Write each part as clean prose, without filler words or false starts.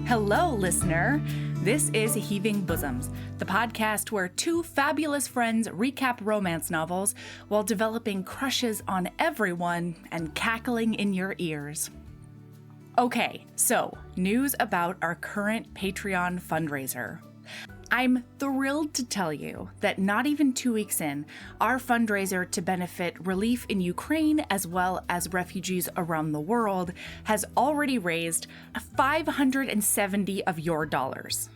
Hello, listener. This is Heaving Bosoms, the podcast where two fabulous friends recap romance novels while developing crushes on everyone and cackling in your ears. Okay, so news about our current Patreon fundraiser. I'm thrilled to tell you that not even 2 weeks in, our fundraiser to benefit relief in Ukraine as well as refugees around the world has already raised 570 of your dollars.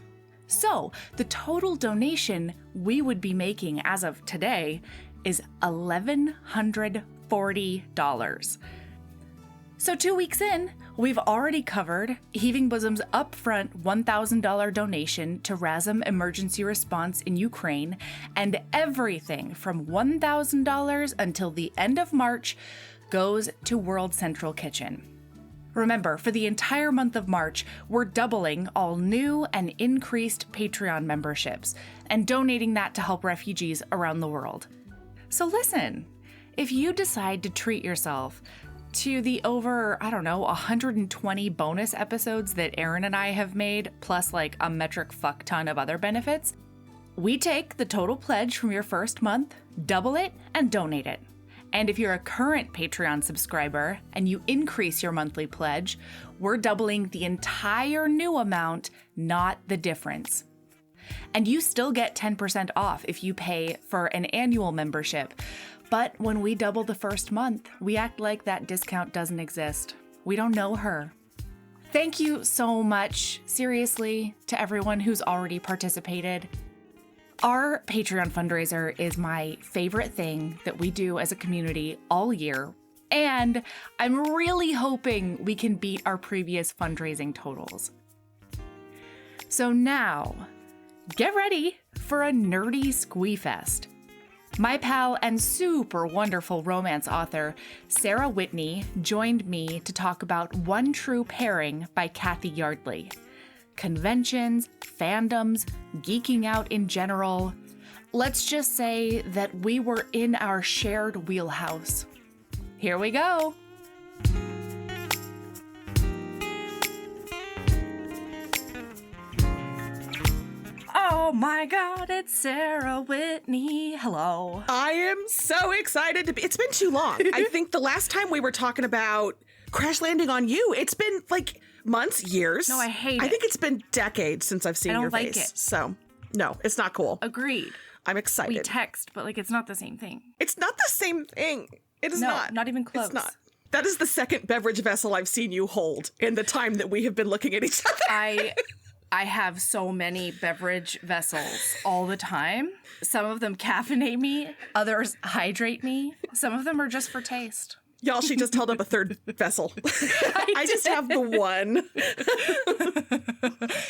So the total donation we would be making as of today is $1,140. So 2 weeks in, we've already covered Heaving Bosom's upfront $1,000 donation to RASM Emergency Response in Ukraine, and everything from $1,000 until the end of March goes to World Central Kitchen. Remember, for the entire month of March, we're doubling all new and increased Patreon memberships and donating that to help refugees around the world. So listen, if you decide to treat yourself to the over, 120 bonus episodes that Aaron and I have made, plus like a metric fuck ton of other benefits, we take the total pledge from your first month, double it, and donate it. And if you're a current Patreon subscriber and you increase your monthly pledge, we're doubling the entire new amount, not the difference. And you still get 10% off if you pay for an annual membership. But when we double the first month, we act like that discount doesn't exist. We don't know her. Thank you so much, seriously, to everyone who's already participated. Our Patreon fundraiser is my favorite thing that we do as a community all year, and I'm really hoping we can beat our previous fundraising totals. So now, get ready for a nerdy squeefest. My pal and super wonderful romance author, Sara Whitney, joined me to talk about One True Pairing by Cathy Yardley. Conventions, fandoms, geeking out in general. Let's just say that we were in our shared wheelhouse. Here we go. Oh my God, it's Sara Whitney. Hello. I am so excited to be. It's been too long. I think the last time we were talking about Crash Landing on You, it's been like months, years. No, I hate it. I think it's been decades since I've seen your face. I don't like it. So, no, it's not cool. Agreed. I'm excited. We text, but like it's not the same thing. It's not the same thing. It is not. Not even close. It's not. That is the second beverage vessel I've seen you hold in the time that we have been looking at each other. I have so many beverage vessels all the time. Some of them caffeinate me, others hydrate me. Some of them are just for taste. Y'all, she just held up a third vessel. I just have the one.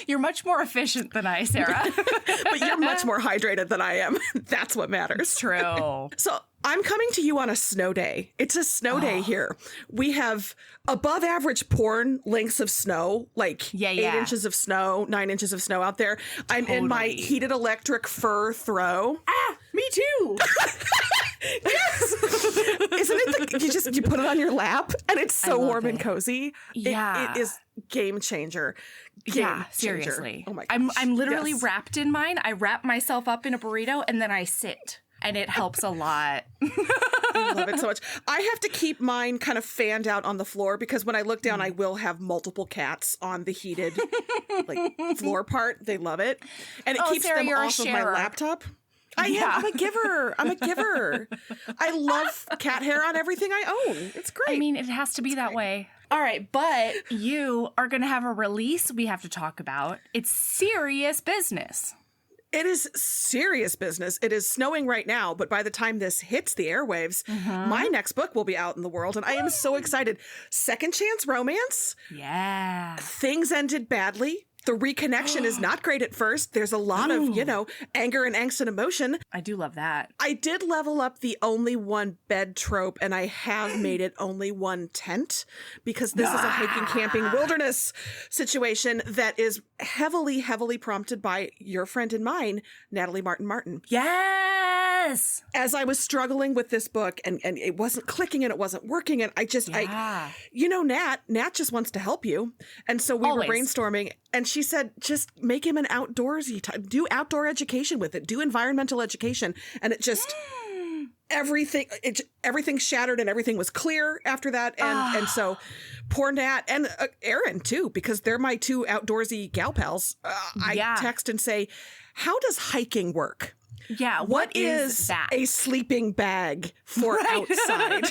You're much more efficient than I, Sara. But you're much more hydrated than I am. That's what matters. It's true. So I'm coming to you on a snow day. It's a snow day here. We have above average porn lengths of snow, like 8 inches of snow, 9 inches of snow out there. I'm in my heated electric fur throw. Ah, me too. Yes. Isn't it you put it on your lap and it's so warm and cozy? Yeah. It is game changer. Seriously. Oh my gosh. I'm literally wrapped in mine. I wrap myself up in a burrito and then I sit. And it helps a lot. I love it so much. I have to keep mine kind of fanned out on the floor because when I look down, I will have multiple cats on the heated floor part. They love it. And it keeps Sara, them off of my laptop. I'm a giver. I love cat hair on everything I own. It's great. I mean, it has to be that way. All right, but you are going to have a release we have to talk about. It's serious business. It is serious business. It is snowing right now, but by the time this hits the airwaves, my next book will be out in the world, and I am so excited. Second chance romance. Yeah. Things ended badly. The reconnection is not great at first. There's a lot of, anger and angst and emotion. I do love that. I did level up the only one bed trope, and I have made it only one tent because this is a hiking, camping, wilderness situation that is heavily, heavily prompted by your friend and mine, Natalie Martin. Yes! Yes. As I was struggling with this book and it wasn't clicking and it wasn't working, and Nat just wants to help you. And so we were brainstorming, and she said, just make him an outdoorsy type, do outdoor education with it, do environmental education. And it just, everything shattered and everything was clear after that. And so poor Nat and Erin too, because they're my two outdoorsy gal pals. I text and say, how does hiking work? Yeah, what is that? A sleeping bag for outside.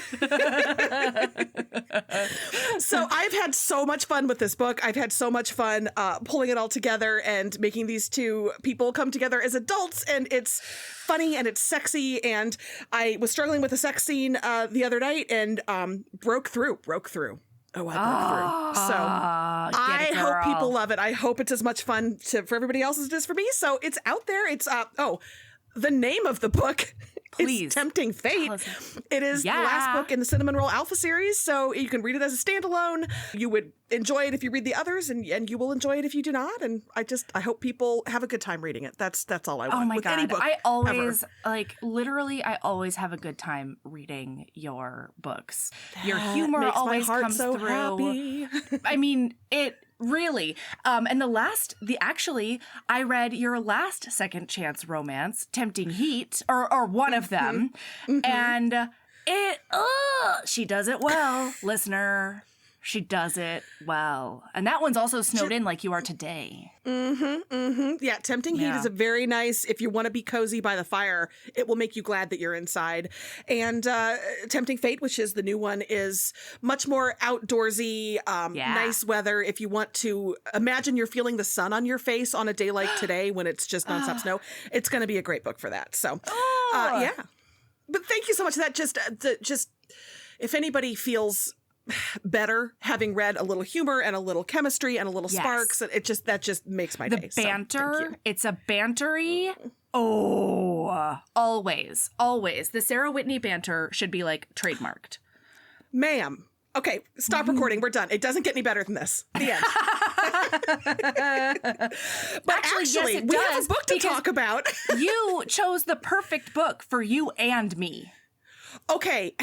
So I've had so much fun with this book. I've had so much fun pulling it all together and making these two people come together as adults. And it's funny and it's sexy. And I was struggling with a sex scene the other night and broke through. Oh, I broke through. So I hope people love it. I hope it's as much fun for everybody else as it is for me. So it's out there. It's the name of the book is Tempting Fate. It is the last book in the Cinnamon Roll Alpha series, so you can read it as a standalone. You would enjoy it if you read the others, and you will enjoy it if you do not. And I hope people have a good time reading it. That's all I want. Oh my with God. Any book I always ever. Literally, I always have a good time reading your books. Your humor always comes so through. Happy. I mean, it really. And I read your last second chance romance, Tempting Heat, or one of them. And she does it well, listener. She does it well. And that one's also snowed in like you are today. Yeah, Tempting Heat is a very nice, if you want to be cozy by the fire, it will make you glad that you're inside. And Tempting Fate, which is the new one, is much more outdoorsy, nice weather. If you want to imagine you're feeling the sun on your face on a day like today when it's just nonstop snow, it's going to be a great book for that. So, yeah. But thank you so much for that. Just if anybody feels better having read a little humor and a little chemistry and a little sparks, that just makes my day. The banter, it's a bantery. Always. The Sara Whitney banter should be like trademarked. Ma'am. Okay, stop recording. We're done. It doesn't get any better than this. The end. But actually, we have a book to talk about. You chose the perfect book for you and me. Okay,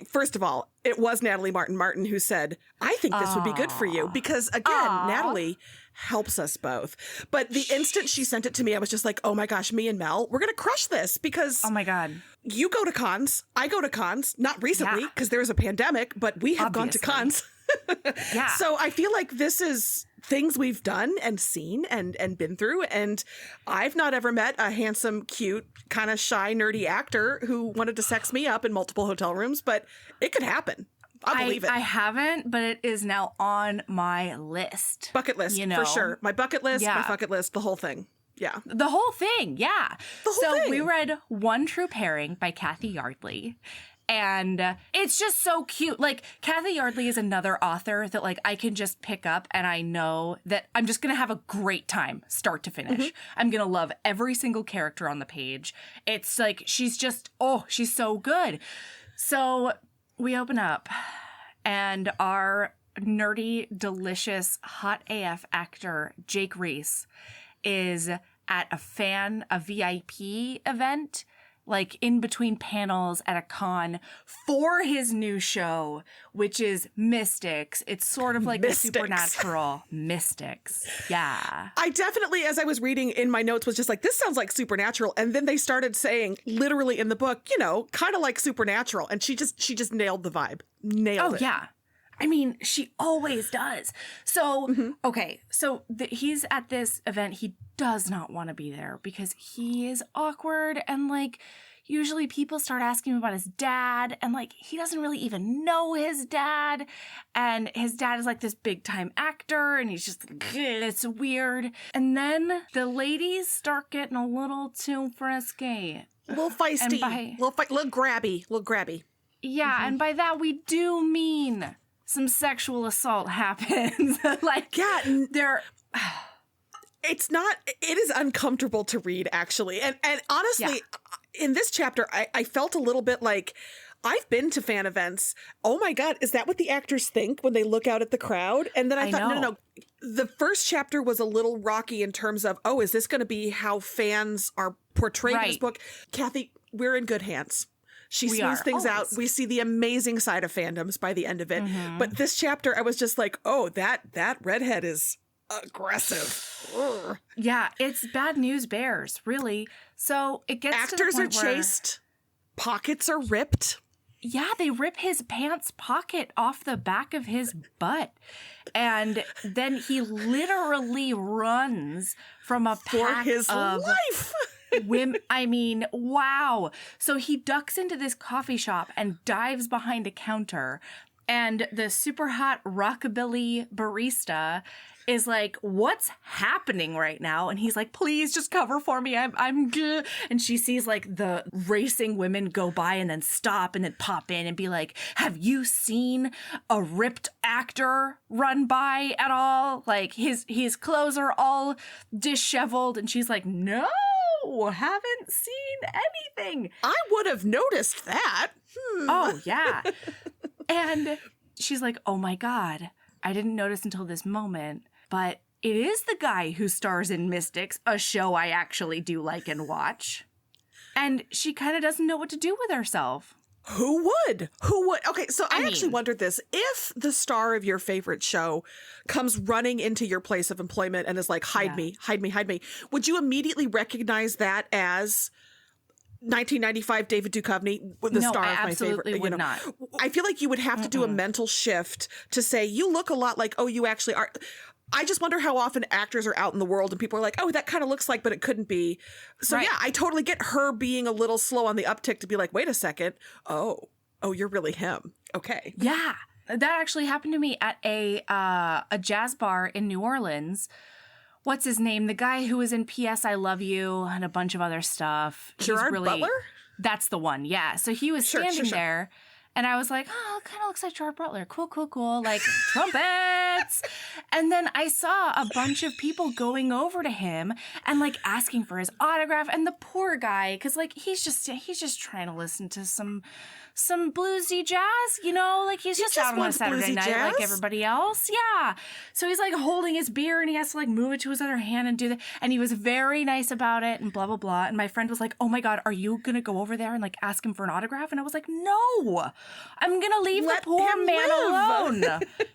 first of all, it was Natalie Martin who said, I think this would be good for you. Because again, Natalie helps us both. But the instant she sent it to me, I was just like, oh my gosh, me and Mel, we're going to crush this because oh my God, you go to cons, I go to cons, not recently because there's a pandemic, but we have gone to cons. So I feel like this is things we've done and seen and been through. And I've not ever met a handsome, cute, kind of shy, nerdy actor who wanted to sex me up in multiple hotel rooms, but it could happen. I believe it. I haven't, but it is now on my list. Bucket list, for sure. My bucket list, my bucket list, the whole thing. Yeah. The whole thing, yeah. The whole thing. So we read One True Pairing by Cathy Yardley. And it's just so cute. Like, Cathy Yardley is another author that, like, I can just pick up and I know that I'm just going to have a great time, start to finish. I'm going to love every single character on the page. It's like, she's just, she's so good. So we open up and our nerdy, delicious, hot AF actor, Jake Reese, is at a VIP event, like in between panels at a con for his new show, which is Mystics. It's sort of like a supernatural Mystics. Yeah. I definitely, as I was reading in my notes, was just like, this sounds like supernatural. And then they started saying literally in the book, kind of like supernatural. And she just nailed the vibe. Nailed it. Oh, yeah. I mean, she always does. So, okay, so he's at this event. He does not want to be there because he is awkward. And, like, usually people start asking him about his dad. And, like, he doesn't really even know his dad. And his dad is, like, this big-time actor. And he's just, it's weird. And then the ladies start getting a little too frisky. A little feisty. Little grabby. Yeah, and by that we do mean some sexual assault happens. It is uncomfortable to read, actually. And honestly, in this chapter, I felt a little bit like, I've been to fan events. Oh my God, is that what the actors think when they look out at the crowd? And then I thought, no. The first chapter was a little rocky in terms of, is this going to be how fans are portrayed in this book? Cathy, we're in good hands. She smooths things out. We see the amazing side of fandoms by the end of it. But this chapter, I was just like, oh, that redhead is aggressive. Ugh. Yeah, it's bad news bears, really. So it gets Actors to the point are chased. Pockets are ripped. Yeah, they rip his pants pocket off the back of his butt. And then he literally runs from a pack for his of life. I mean, wow. So he ducks into this coffee shop and dives behind a counter. And the super hot rockabilly barista is like, what's happening right now? And he's like, please just cover for me. I'm good. And she sees like the racing women go by and then stop and then pop in and be like, have you seen a ripped actor run by at all? Like his clothes are all disheveled. And she's like, no, haven't seen anything. I would have noticed that. Oh, yeah. And she's like, oh my God, I didn't notice until this moment. But it is the guy who stars in Mystics, a show I actually do like and watch. And she kind of doesn't know what to do with herself. Who would? Okay, so I actually wondered this. If the star of your favorite show comes running into your place of employment and is like, hide me, would you immediately recognize that as 1995 David Duchovny, the star of my favorite? No, I absolutely would not. I feel like you would have to do a mental shift to say, you look a lot like, oh, you actually are. I just wonder how often actors are out in the world and people are like, oh, that kind of looks like, but it couldn't be. So yeah, I totally get her being a little slow on the uptick to be like, wait a second. Oh, you're really him. Okay. Yeah. That actually happened to me at a jazz bar in New Orleans. What's his name? The guy who was in P.S. I Love You and a bunch of other stuff. Gerard Butler? That's the one. Yeah. So he was standing there. And I was like, oh, it kind of looks like Gerard Butler. Cool. Like, trumpets. And then I saw a bunch of people going over to him and, like, asking for his autograph. And the poor guy, because, like, he's just trying to listen to some bluesy jazz, you know? Like, he's just out on a Saturday night jazz? like everybody else. Yeah. So he's, like, holding his beer and he has to, like, move it to his other hand and do that. And he was very nice about it and blah, blah, blah. And my friend was like, oh, my God, are you going to go over there and, like, ask him for an autograph? And I was like, no. I'm going to leave the poor man alone.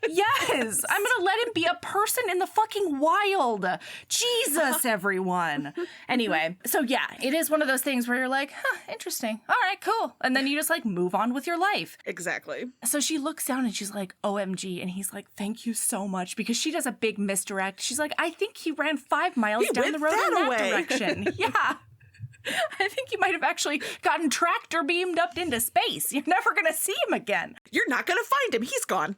Yes. I'm going to let him be a person in the fucking wild. Jesus, everyone. Anyway, so yeah, it is one of those things where you're like, interesting. All right, cool. And then you just like move on with your life. Exactly. So she looks down and she's like, OMG. And he's like, thank you so much. Because she does a big misdirect. She's like, I think he ran 5 miles down the road in that direction. Yeah. I think he might have actually gotten tractor beamed up into space. You're never going to see him again. You're not going to find him. He's gone.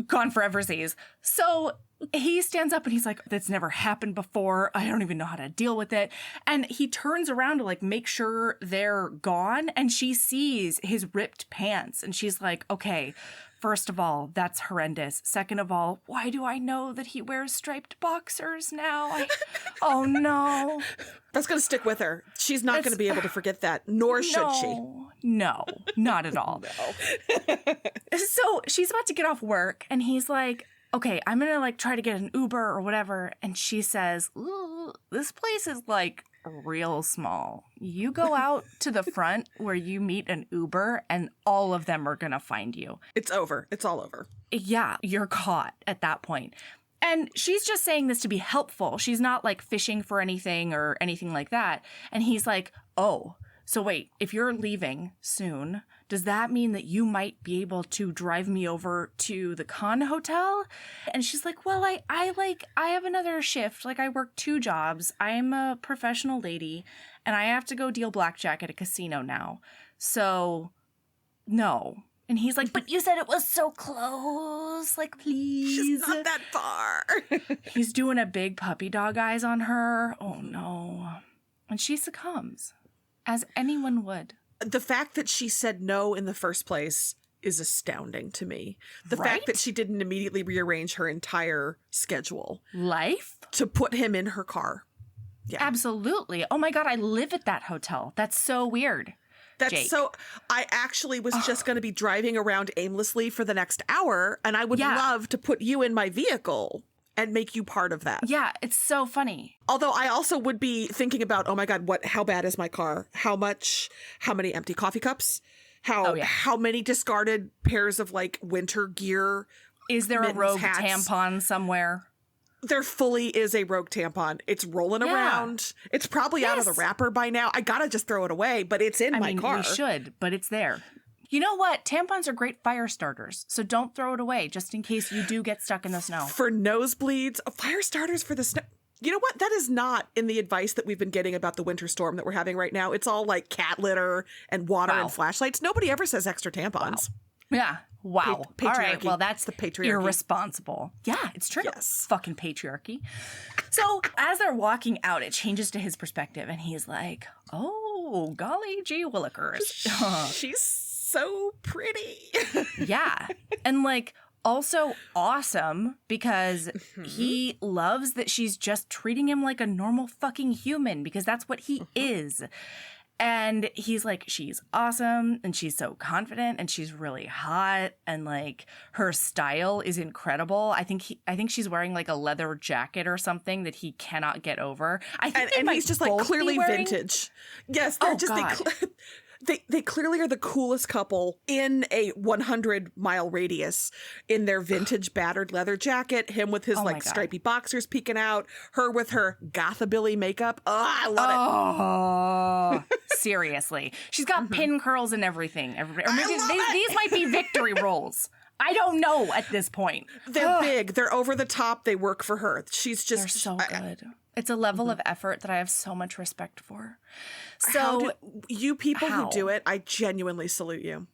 Gone foreversies. So he stands up and he's like, that's never happened before. I don't even know how to deal with it. And he turns around to like make sure they're gone. And she sees his ripped pants. And she's like, okay, first of all, that's horrendous. Second of all, why do I know that he wears striped boxers now? Oh, no. That's going to stick with her. She's not going to be able to forget that, nor should she. No, not at all. No. So she's about to get off work, and he's like, okay, I'm going to like try to get an Uber or whatever. And she says, ooh, this place is like real small. You go out to the front where you meet an Uber and all of them are going to find you. It's over. It's all over. Yeah, you're caught at that point. And she's just saying this to be helpful. She's not like fishing for anything or anything like that. And he's like, oh, so wait, if you're leaving soon, does that mean that you might be able to drive me over to the Con Hotel? And she's like, well, I have another shift. Like I work 2 jobs. I'm a professional lady and I have to go deal blackjack at a casino now. So no. And he's like, but you said it was so close. Like, please. She's not that far. He's doing a big puppy dog eyes on her. Oh, no. And she succumbs, as anyone would. The fact that she said no in the first place is astounding to me. The fact that she didn't immediately rearrange her entire schedule. Life? To put him in her car. Yeah. Absolutely. Oh, my God. I live at that hotel. That's so weird. That's Jake. So I actually was just going to be driving around aimlessly for the next hour, and I would love to put you in my vehicle. and make you part of that. Yeah, it's so funny. Although I also would be thinking about, oh my God, how bad is my car? How many empty coffee cups? How many discarded pairs of like winter gear? Is there a rogue tampon somewhere? There fully is a rogue tampon. It's rolling around. It's probably out of the wrapper by now. I gotta just throw it away, but it's in my car. We should, but it's there. You know what? Tampons are great fire starters, so don't throw it away just in case you do get stuck in the snow. For nosebleeds, fire starters for the snow. You know what? That is not in the advice that we've been getting about the winter storm that we're having right now. It's all like cat litter and water and flashlights. Nobody ever says extra tampons. Wow. Yeah. Wow. All right. Well, that's the patriarchy. Irresponsible. Yeah, it's true. Yes. Fucking patriarchy. So as they're walking out, it changes to his perspective, and he's like, "Oh, golly gee willikers." She's so pretty. Yeah. And like also awesome because he loves that she's just treating him like a normal fucking human because that's what he is. And he's like, she's awesome and she's so confident and she's really hot and like her style is incredible. I think she's wearing like a leather jacket or something that he cannot get over. I think and he's just like clearly vintage. Yes, they're they clearly are the coolest couple in a 100-mile radius in their vintage battered leather jacket, him with his like stripy boxers peeking out, her with her gothabilly makeup. Oh, I love it. Seriously. She's got pin curls and everything. Or maybe these might be victory rolls. I don't know at this point. They're big. They're over the top. They work for her. She's just... They're so good. It's a level of effort that I have so much respect for. So you people who do it, I genuinely salute you.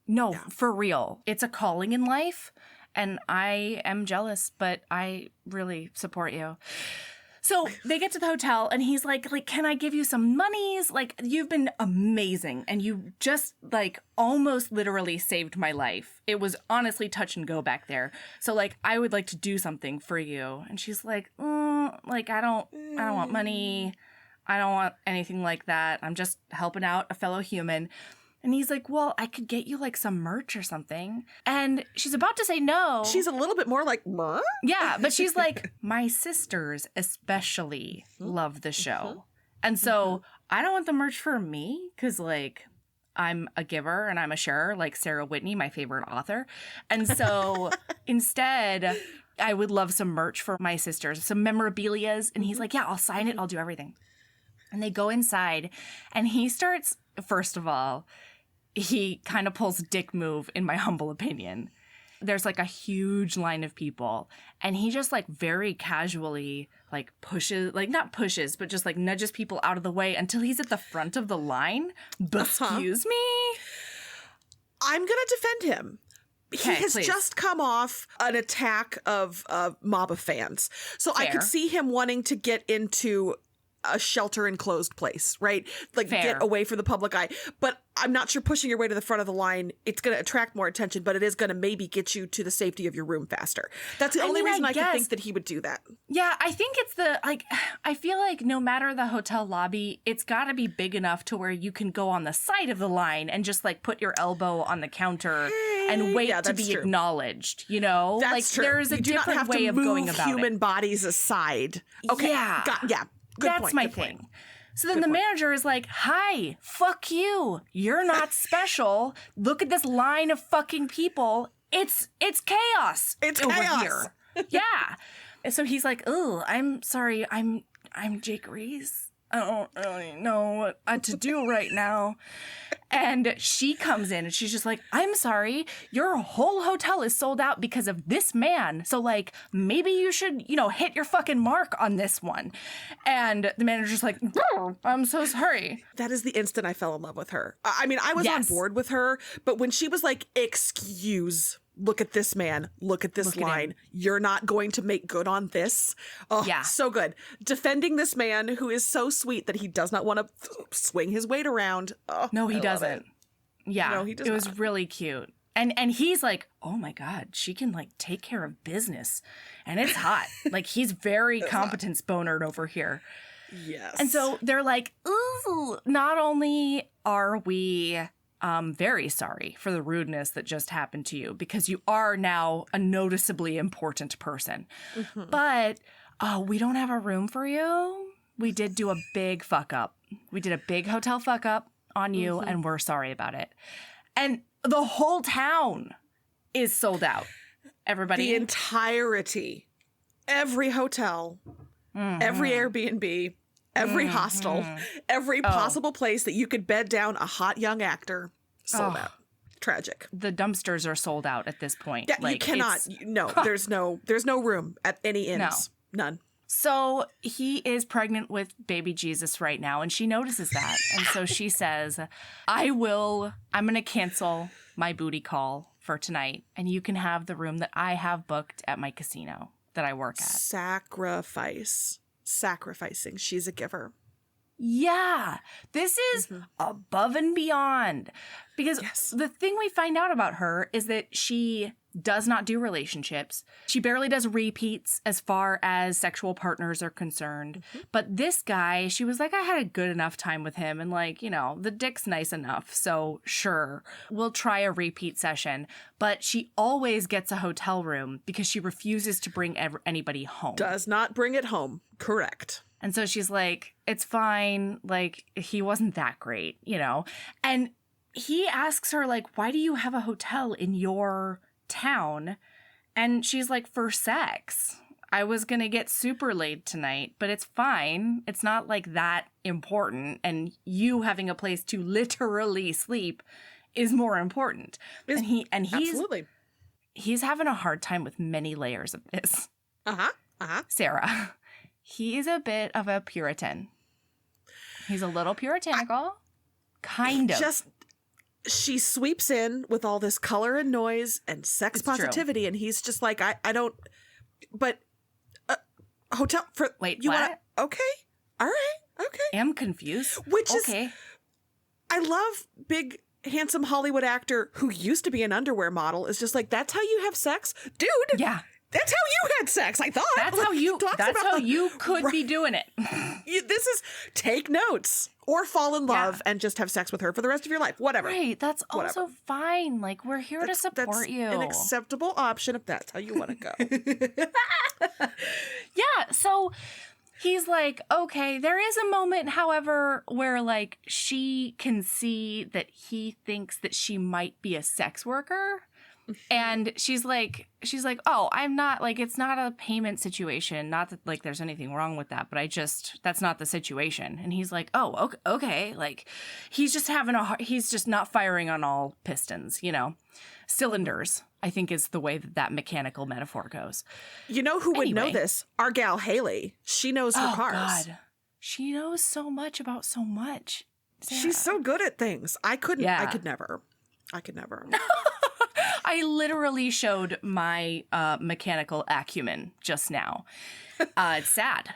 No, for real. It's a calling in life, and I am jealous, but I really support you. So they get to the hotel, and he's like, can I give you some monies? Like, you've been amazing, and you just, like, almost literally saved my life. It was honestly touch and go back there. So, like, I would like to do something for you. And she's like, I don't want money. I don't want anything like that. I'm just helping out a fellow human. And he's like, well, I could get you like some merch or something. And she's about to say no. She's a little bit more like, what? Yeah, but she's like, my sisters especially love the show. And so I don't want the merch for me because like I'm a giver and I'm a sharer, like Sarah Whitney, my favorite author. And so instead, I would love some merch for my sisters, some memorabilias. And he's like, yeah, I'll sign it. I'll do everything. And they go inside and he starts, first of all, he kind of pulls a dick move, in my humble opinion. There's like a huge line of people and he just like very casually like pushes, like not pushes, but just like nudges people out of the way until he's at the front of the line. Excuse me? I'm going to defend him. He has just come off an attack of a mob of fans. So I could see him wanting to get into a shelter enclosed place, right? Like get away from the public eye. But I'm not sure pushing your way to the front of the line, it's going to attract more attention, but it is going to maybe get you to the safety of your room faster. That's the only reason I can think that he would do that. Yeah, I think it's I feel like no matter the hotel lobby, it's got to be big enough to where you can go on the side of the line and just like put your elbow on the counter and wait to be acknowledged, you know? That's like true. There's a different way of going about it. Human bodies aside. Okay. Yeah. That's my thing. So then the manager is like, hi, fuck you. You're not special. Look at this line of fucking people. It's chaos. It's over chaos. Here. Yeah. So he's like, oh, I'm sorry. I'm Jake Reese. I don't really know what to do right now. And she comes in and she's just like, I'm sorry, your whole hotel is sold out because of this man. So like, maybe you should, hit your fucking mark on this one. And the manager's like, oh, I'm so sorry. That is the instant I fell in love with her. I mean, I was on board with her, but when she was like, look at this man. Look at this line. You're not going to make good on this. Oh, so good. Defending this man who is so sweet that he does not want to swing his weight around. Oh, no, he doesn't. Yeah, no, he does. It was really cute. And he's like, oh my God, she can like take care of business. And it's hot. Like he's very competence bonered over here. Yes. And so they're like, ooh, not only are we very sorry for the rudeness that just happened to you because you are now a noticeably important person. Mm-hmm. But we don't have a room for you. We did do a big fuck up. We did a big hotel fuck up on you, mm-hmm. and we're sorry about it. And the whole town is sold out. Everybody. The entirety. Every hotel, mm-hmm. every Airbnb, every mm-hmm. hostel, every possible place that you could bed down a hot young actor, sold out. Tragic. The dumpsters are sold out at this point. Yeah, like, you cannot. No, there's no room at any inns. No. None. So he is pregnant with baby Jesus right now, and she notices that. And so she says, I'm going to cancel my booty call for tonight, and you can have the room that I have booked at my casino that I work at. Sacrificing. She's a giver. Yeah. This is mm-hmm. above and beyond. Because the thing we find out about her is that she does not do relationships. She barely does repeats as far as sexual partners are concerned. Mm-hmm. But this guy, she was like, I had a good enough time with him. And like, the dick's nice enough. So sure, we'll try a repeat session. But she always gets a hotel room because she refuses to bring anybody home. Does not bring it home. Correct. And so she's like, it's fine. Like, he wasn't that great, And he asks her, like, why do you have a hotel in your town? And she's like, for sex. I was gonna get super laid tonight, but it's fine. It's not like that important, and you having a place to literally sleep is more important. And he's absolutely, he's having a hard time with many layers of this. Sara, he is a bit of a Puritan. He's a little puritanical, kind of. She sweeps in with all this color and noise and sex positivity, and he's just like, I don't, but hotel for, wait, you what? Wanna, okay, all right, okay. I'm confused. Okay. I love big, handsome Hollywood actor who used to be an underwear model is just like, that's how you have sex? Dude. Yeah. That's how you had sex, I thought. That's how you could be doing it. This is take notes or fall in love and just have sex with her for the rest of your life. Whatever. Right. That's also fine. Like, we're here to support you. An acceptable option if that's how you want to go. Yeah. So he's like, okay, there is a moment, however, where like she can see that he thinks that she might be a sex worker. And she's like, oh, I'm not, like, it's not a payment situation. Not that, like, there's anything wrong with that, but that's not the situation. And he's like, oh, okay. Like, he's just not firing on all pistons, Cylinders, I think, is the way that mechanical metaphor goes. You know who would know this? Our gal Haley. She knows her cars. God. She knows so much about so much. Sara. She's so good at things. I could never. I literally showed my mechanical acumen just now. It's sad.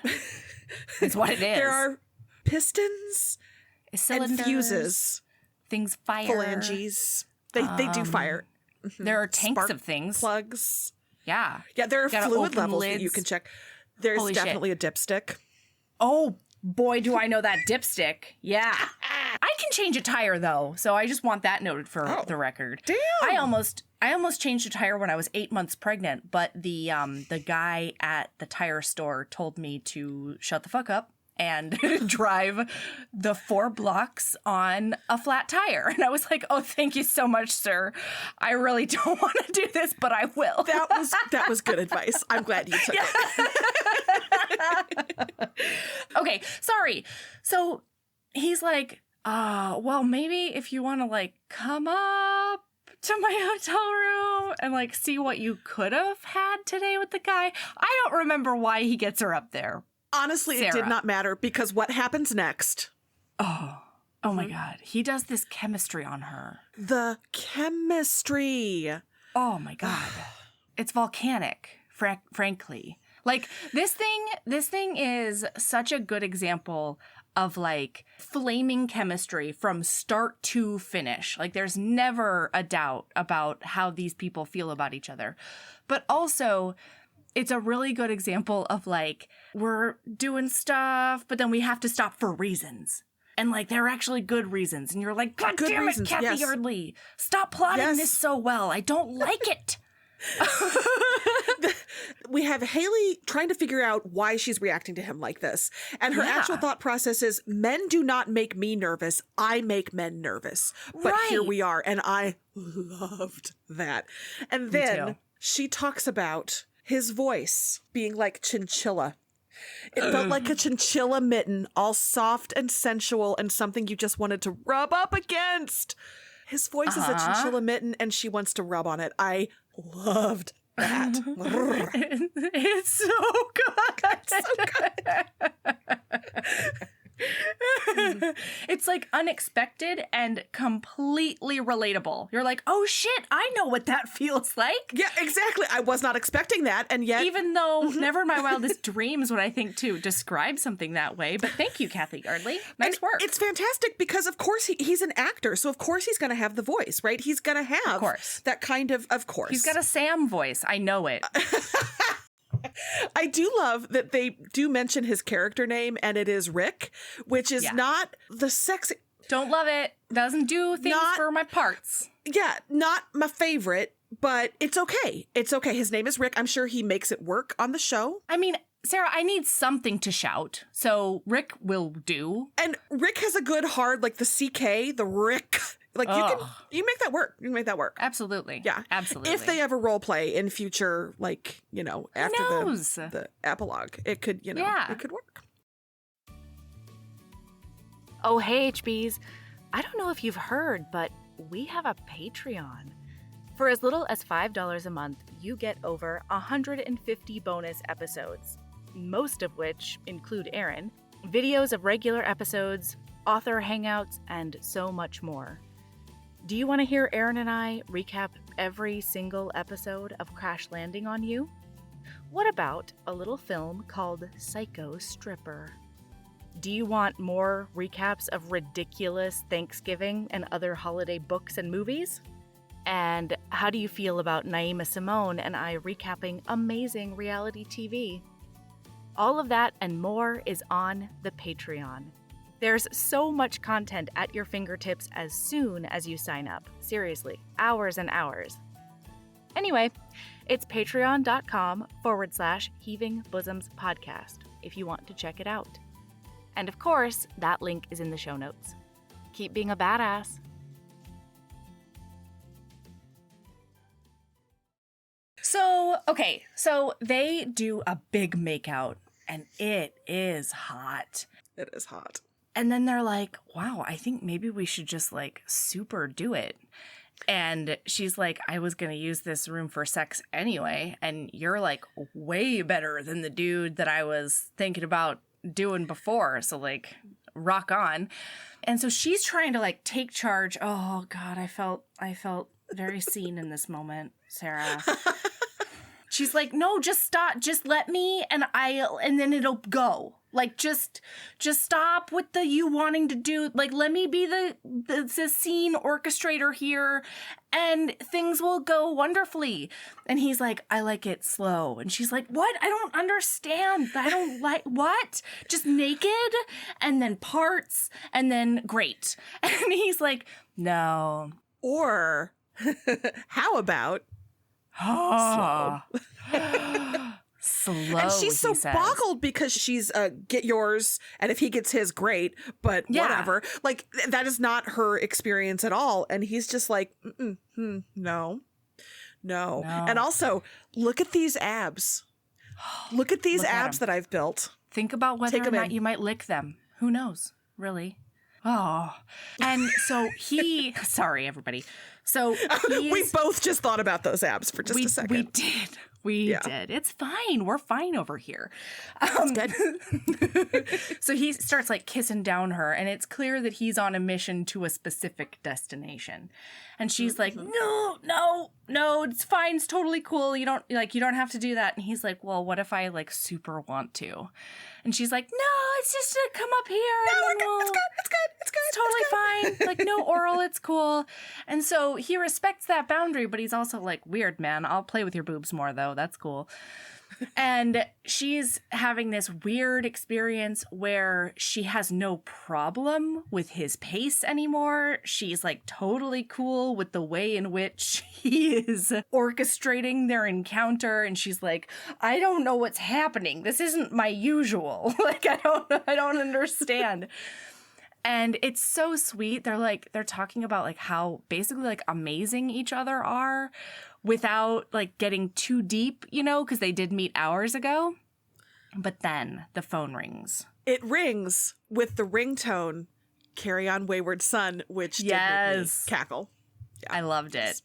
It's what it is. There are pistons, cylinders, and fuses. Things fire. Phalanges. They do fire. Mm-hmm. There are tanks of things. Plugs. Yeah. Yeah, there are fluid levels that you can check. There's definitely a dipstick. Oh, boy, do I know that dipstick. Yeah. I can change a tire, though, so I just want that noted for the record. Damn. I almost changed a tire when I was 8 months pregnant, but the guy at the tire store told me to shut the fuck up and drive the 4 blocks on a flat tire. And I was like, oh, thank you so much, sir. I really don't want to do this, but I will. That was good advice. I'm glad you took it. Okay, sorry. So he's like, well, maybe if you want to, like, come up to my hotel room and, like, see what you could have had today with the guy. I don't remember why he gets her up there. Honestly, Sara. It did not matter because what happens next? Oh my God. He does this chemistry on her. The chemistry. Oh my God. It's volcanic, frankly. Like, this thing is such a good example of, like, flaming chemistry from start to finish. Like, there's never a doubt about how these people feel about each other. But also, it's a really good example of, like, we're doing stuff, but then we have to stop for reasons. And like, they're actually good reasons. And you're like, God good damn reasons, it, Cathy yes. Yardley. Stop plotting Yes. this so well. I don't like it. We have Haley trying to figure out why she's reacting to him like this. And her actual thought process is, men do not make me nervous. I make men nervous. But here we are. And I loved that. And then she talks about his voice being like chinchilla. It felt like a chinchilla mitten, all soft and sensual and something you just wanted to rub up against. His voice is a chinchilla mitten and she wants to rub on it. I loved that. It's so good. It's like unexpected and completely relatable. You're like, oh shit, I know what that feels like. Yeah, exactly. I was not expecting that. And yet, even though never in my wildest dreams would I think to describe something that way. But thank you, Cathy Yardley. Nice work. It's fantastic because, of course, he's an actor. So, of course, he's going to have the voice, right? He's going to have that kind of course. He's got a Sam voice. I know it. I do love that they do mention his character name, and it is Rick, which is not the sexy. Don't love it. Doesn't do things for my parts. Yeah, not my favorite, but it's okay. It's okay. His name is Rick. I'm sure he makes it work on the show. I mean, Sarah, I need something to shout, so Rick will do. And Rick has a good hard, like the CK, the Rick. Like you make that work. You can make that work. Absolutely. Yeah. Absolutely. If they ever role play in future, like, after the epilogue, it could, it could work. Oh, hey, HBs. I don't know if you've heard, but we have a Patreon. For as little as $5 a month, you get over 150 bonus episodes, most of which include Aaron, videos of regular episodes, author hangouts, and so much more. Do you want to hear Aaron and I recap every single episode of Crash Landing on You? What about a little film called Psycho Stripper? Do you want more recaps of ridiculous Thanksgiving and other holiday books and movies? And how do you feel about Naima Simone and I recapping amazing reality TV? All of that and more is on the Patreon. There's so much content at your fingertips as soon as you sign up. Seriously, hours and hours. Anyway, it's patreon.com/Heaving Bosoms Podcast if you want to check it out. And of course, that link is in the show notes. Keep being a badass. So they do a big makeout, and it is hot. It is hot. And then they're like, wow, I think maybe we should just like super do it. And she's like, I was going to use this room for sex anyway. And you're like way better than the dude that I was thinking about doing before. So like rock on. And so she's trying to like take charge. Oh God, I felt very seen in this moment, Sarah. She's like, no, just stop. Just let me and then it'll go. Like, just stop with the you wanting to do. Like, let me be the scene orchestrator here and things will go wonderfully. And he's like, I like it slow. And she's like, what? I don't understand. I don't like what? Just naked and then parts and then great. And he's like, no. Or how about slow? Slow, and she's so boggled because she's get yours, and if he gets his, great, but whatever. Like, that is not her experience at all. And he's just like, no. And also, look at these abs. Look at these abs that I've built. Think about whether or not you might lick them. Who knows, really? Oh. And so sorry, everybody. So we both just thought about those abs for just a second. We did. We did. It's fine. We're fine over here. That's good. So he starts like kissing down her, and it's clear that he's on a mission to a specific destination. And she's like, no, it's fine. It's totally cool. You don't have to do that. And he's like, well, what if I like super want to? And she's like, no, it's just to come up here. No, it's good. It's totally fine. Like, no oral, it's cool. And so he respects that boundary, but he's also like, weird, man. I'll play with your boobs more, though. That's cool. And she's having this weird experience where she has no problem with his pace anymore. She's like totally cool with the way in which he is orchestrating their encounter. And she's like, I don't know what's happening. This isn't my usual. Like, I don't understand. And it's so sweet. They're talking about like how basically like amazing each other are without like getting too deep, you know, because they did meet hours ago. But then the phone rings. It rings with the ringtone, Carry On Wayward Son, which did make me cackle. Yeah. I loved it.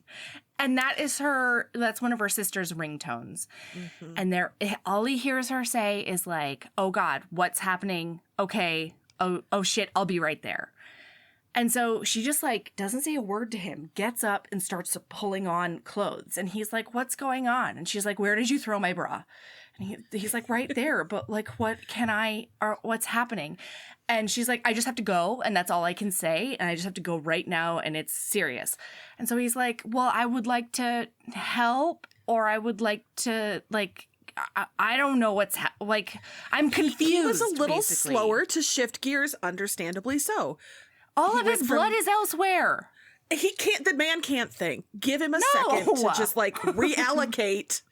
And that's one of her sister's ringtones. Mm-hmm. And all he hears her say is like, oh God, what's happening? Okay. Oh shit, I'll be right there. And so she just like doesn't say a word to him, gets up and starts pulling on clothes. And he's like, what's going on? And she's like, where did you throw my bra? And he's like, right there. But like, what's happening? And she's like, I just have to go. And that's all I can say. And I just have to go right now. And it's serious. And so he's like, well, I would like to help, or I would like to like, I don't know what's I'm confused. He was a little slower to shift gears, understandably so. All of his blood is elsewhere. The man can't think. Give him a second to just like reallocate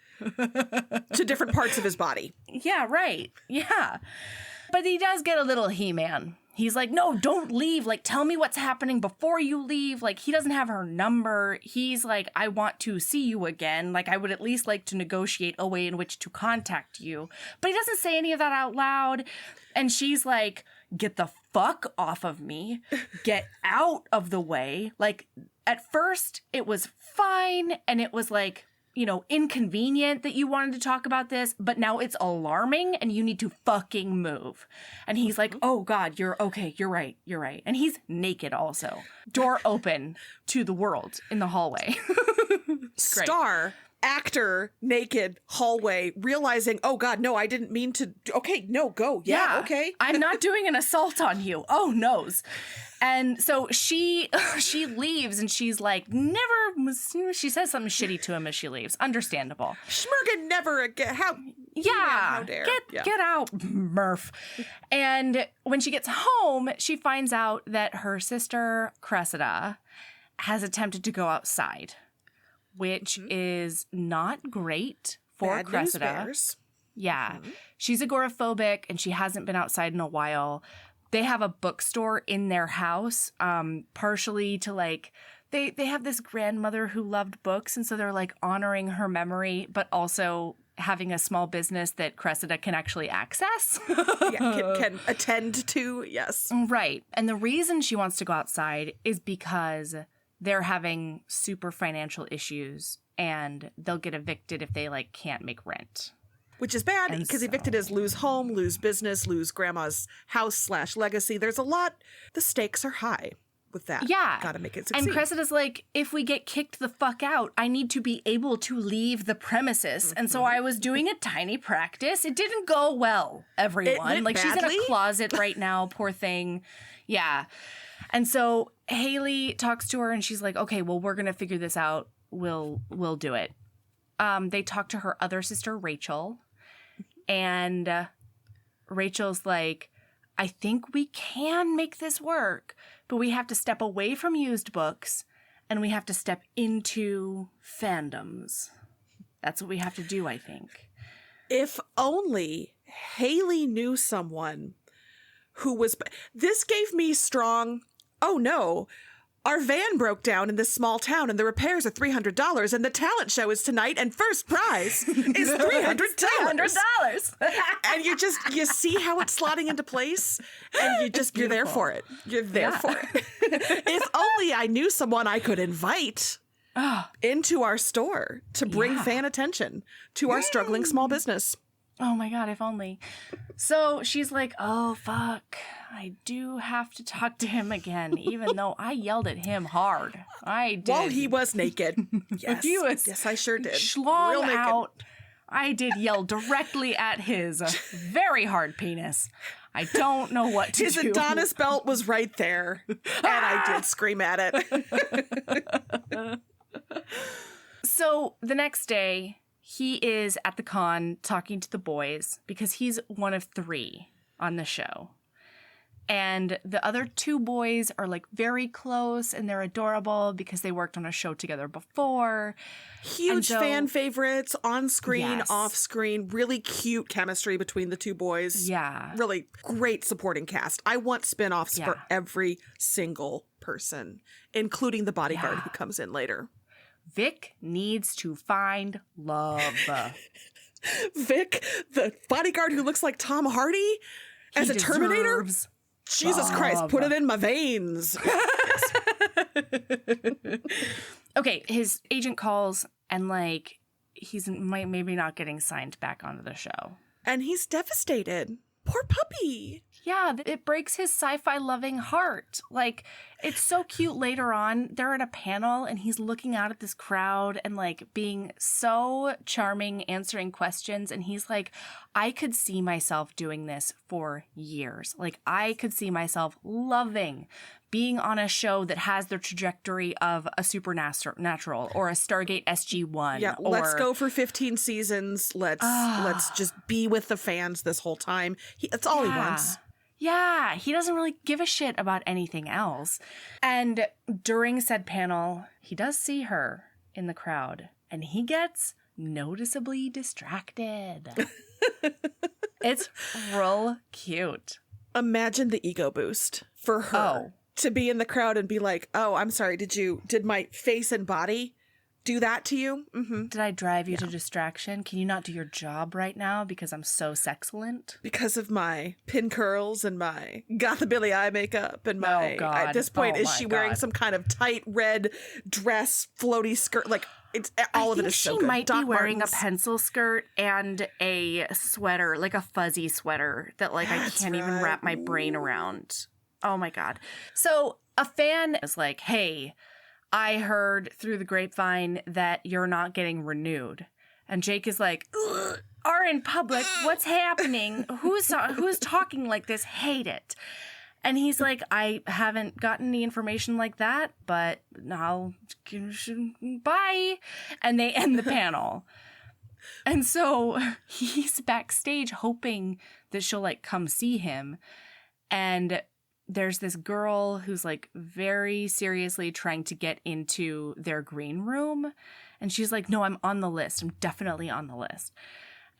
to different parts of his body. Yeah, right. Yeah. But he does get a little He-Man. He's like, no, don't leave. Like, tell me what's happening before you leave. Like, he doesn't have her number. He's like, I want to see you again. Like, I would at least like to negotiate a way in which to contact you. But he doesn't say any of that out loud. And she's like, get the fuck off of me. Get out of the way. Like, at first, it was fine. And it was like, you know, inconvenient that you wanted to talk about this, but now it's alarming and you need to fucking move. And he's like, oh God, you're right. And he's naked also. Door open to the world in the hallway. Star, actor, naked, hallway, realizing, oh God, no, I didn't mean to. Okay, no, go. Yeah, okay. I'm not doing an assault on you. Oh, noes. And so she leaves and she's like, she says something shitty to him as she leaves. Understandable. Schmergen never again. How dare. Get out, Murph. And when she gets home, she finds out that her sister, Cressida, has attempted to go outside, which is not great for Bad Cressida. News bears. Yeah. Mm-hmm. She's agoraphobic and she hasn't been outside in a while. They have a bookstore in their house, partially to like, they have this grandmother who loved books. And so they're like honoring her memory, but also having a small business that Cressida can actually access. Can attend to. Yes. Right. And the reason she wants to go outside is because they're having super financial issues and they'll get evicted if they like can't make rent. Which is bad because evicted is lose home, lose business, lose grandma's house/legacy. There's a lot. The stakes are high with that. Yeah. Gotta make it succeed. And Cressida's like, if we get kicked the fuck out, I need to be able to leave the premises. Mm-hmm. And so I was doing a tiny practice. It didn't go well, everyone. Like badly? She's in a closet right now, poor thing. Yeah. And so Haley talks to her and she's like, okay, well, we're going to figure this out. We'll do it. They talk to her other sister, Rachel. And Rachel's like, I think we can make this work, but we have to step away from used books and we have to step into fandoms. That's what we have to do, I think. If only Haley knew someone who was... This gave me strong, oh no, our van broke down in this small town and the repairs are $300 and the talent show is tonight and first prize is $300. And you see how it's slotting into place and you're there for it. You're there for it. If only I knew someone I could invite into our store to bring fan attention to our struggling small business. Oh my God, if only. So she's like, oh, fuck. I do have to talk to him again, even though I yelled at him hard. I did. While he was naked. Yes. Yes, I sure did. Schlong real naked. Out. I did yell directly at his very hard penis. I don't know what to do. His Adonis belt was right there, and I did scream at it. So the next day, he is at the con talking to the boys because he's one of 3 on the show. And the other 2 boys are like very close and they're adorable because they worked on a show together before. Huge fan favorites on screen, off screen, really cute chemistry between the 2 boys. Yeah. Really great supporting cast. I want spin-offs for every single person, including the bodyguard who comes in later. Vic needs to find love. Vic, the bodyguard who looks like Tom Hardy as a Terminator? Jesus Christ, put it in my veins. Okay, his agent calls and like he's maybe not getting signed back onto the show. And he's devastated. Poor puppy. Yeah, it breaks his sci-fi loving heart. Like, it's so cute later on. They're at a panel and he's looking out at this crowd and like being so charming, answering questions. And he's like, I could see myself doing this for years. Like, I could see myself loving being on a show that has the trajectory of a Supernatural or a Stargate SG-1. Yeah, let's go for 15 seasons. Let's just be with the fans this whole time. That's all he wants. Yeah, he doesn't really give a shit about anything else. And during said panel, he does see her in the crowd, and he gets noticeably distracted. It's real cute. Imagine the ego boost for her to be in the crowd and be like, oh, I'm sorry, did my face and body do that to you? Mm-hmm. Did I drive you to distraction? Can you not do your job right now because I'm so sexcellent? Because of my pin curls and my Gothabilly eye makeup and my... At this point, is she wearing some kind of tight red dress, floaty skirt? Like, it's all of it is so good. She might be wearing a pencil skirt and a sweater, like a fuzzy sweater that like I can't even wrap my brain around. Oh my God. So a fan is like, hey, I heard through the grapevine that you're not getting renewed. And Jake is like, are in public. What's happening? Who's talking like this? Hate it. And he's like, I haven't gotten any information like that, but I'll bye. And they end the panel. And so he's backstage hoping that she'll like come see him. And there's this girl who's like very seriously trying to get into their green room. And she's like, no, I'm on the list. I'm definitely on the list.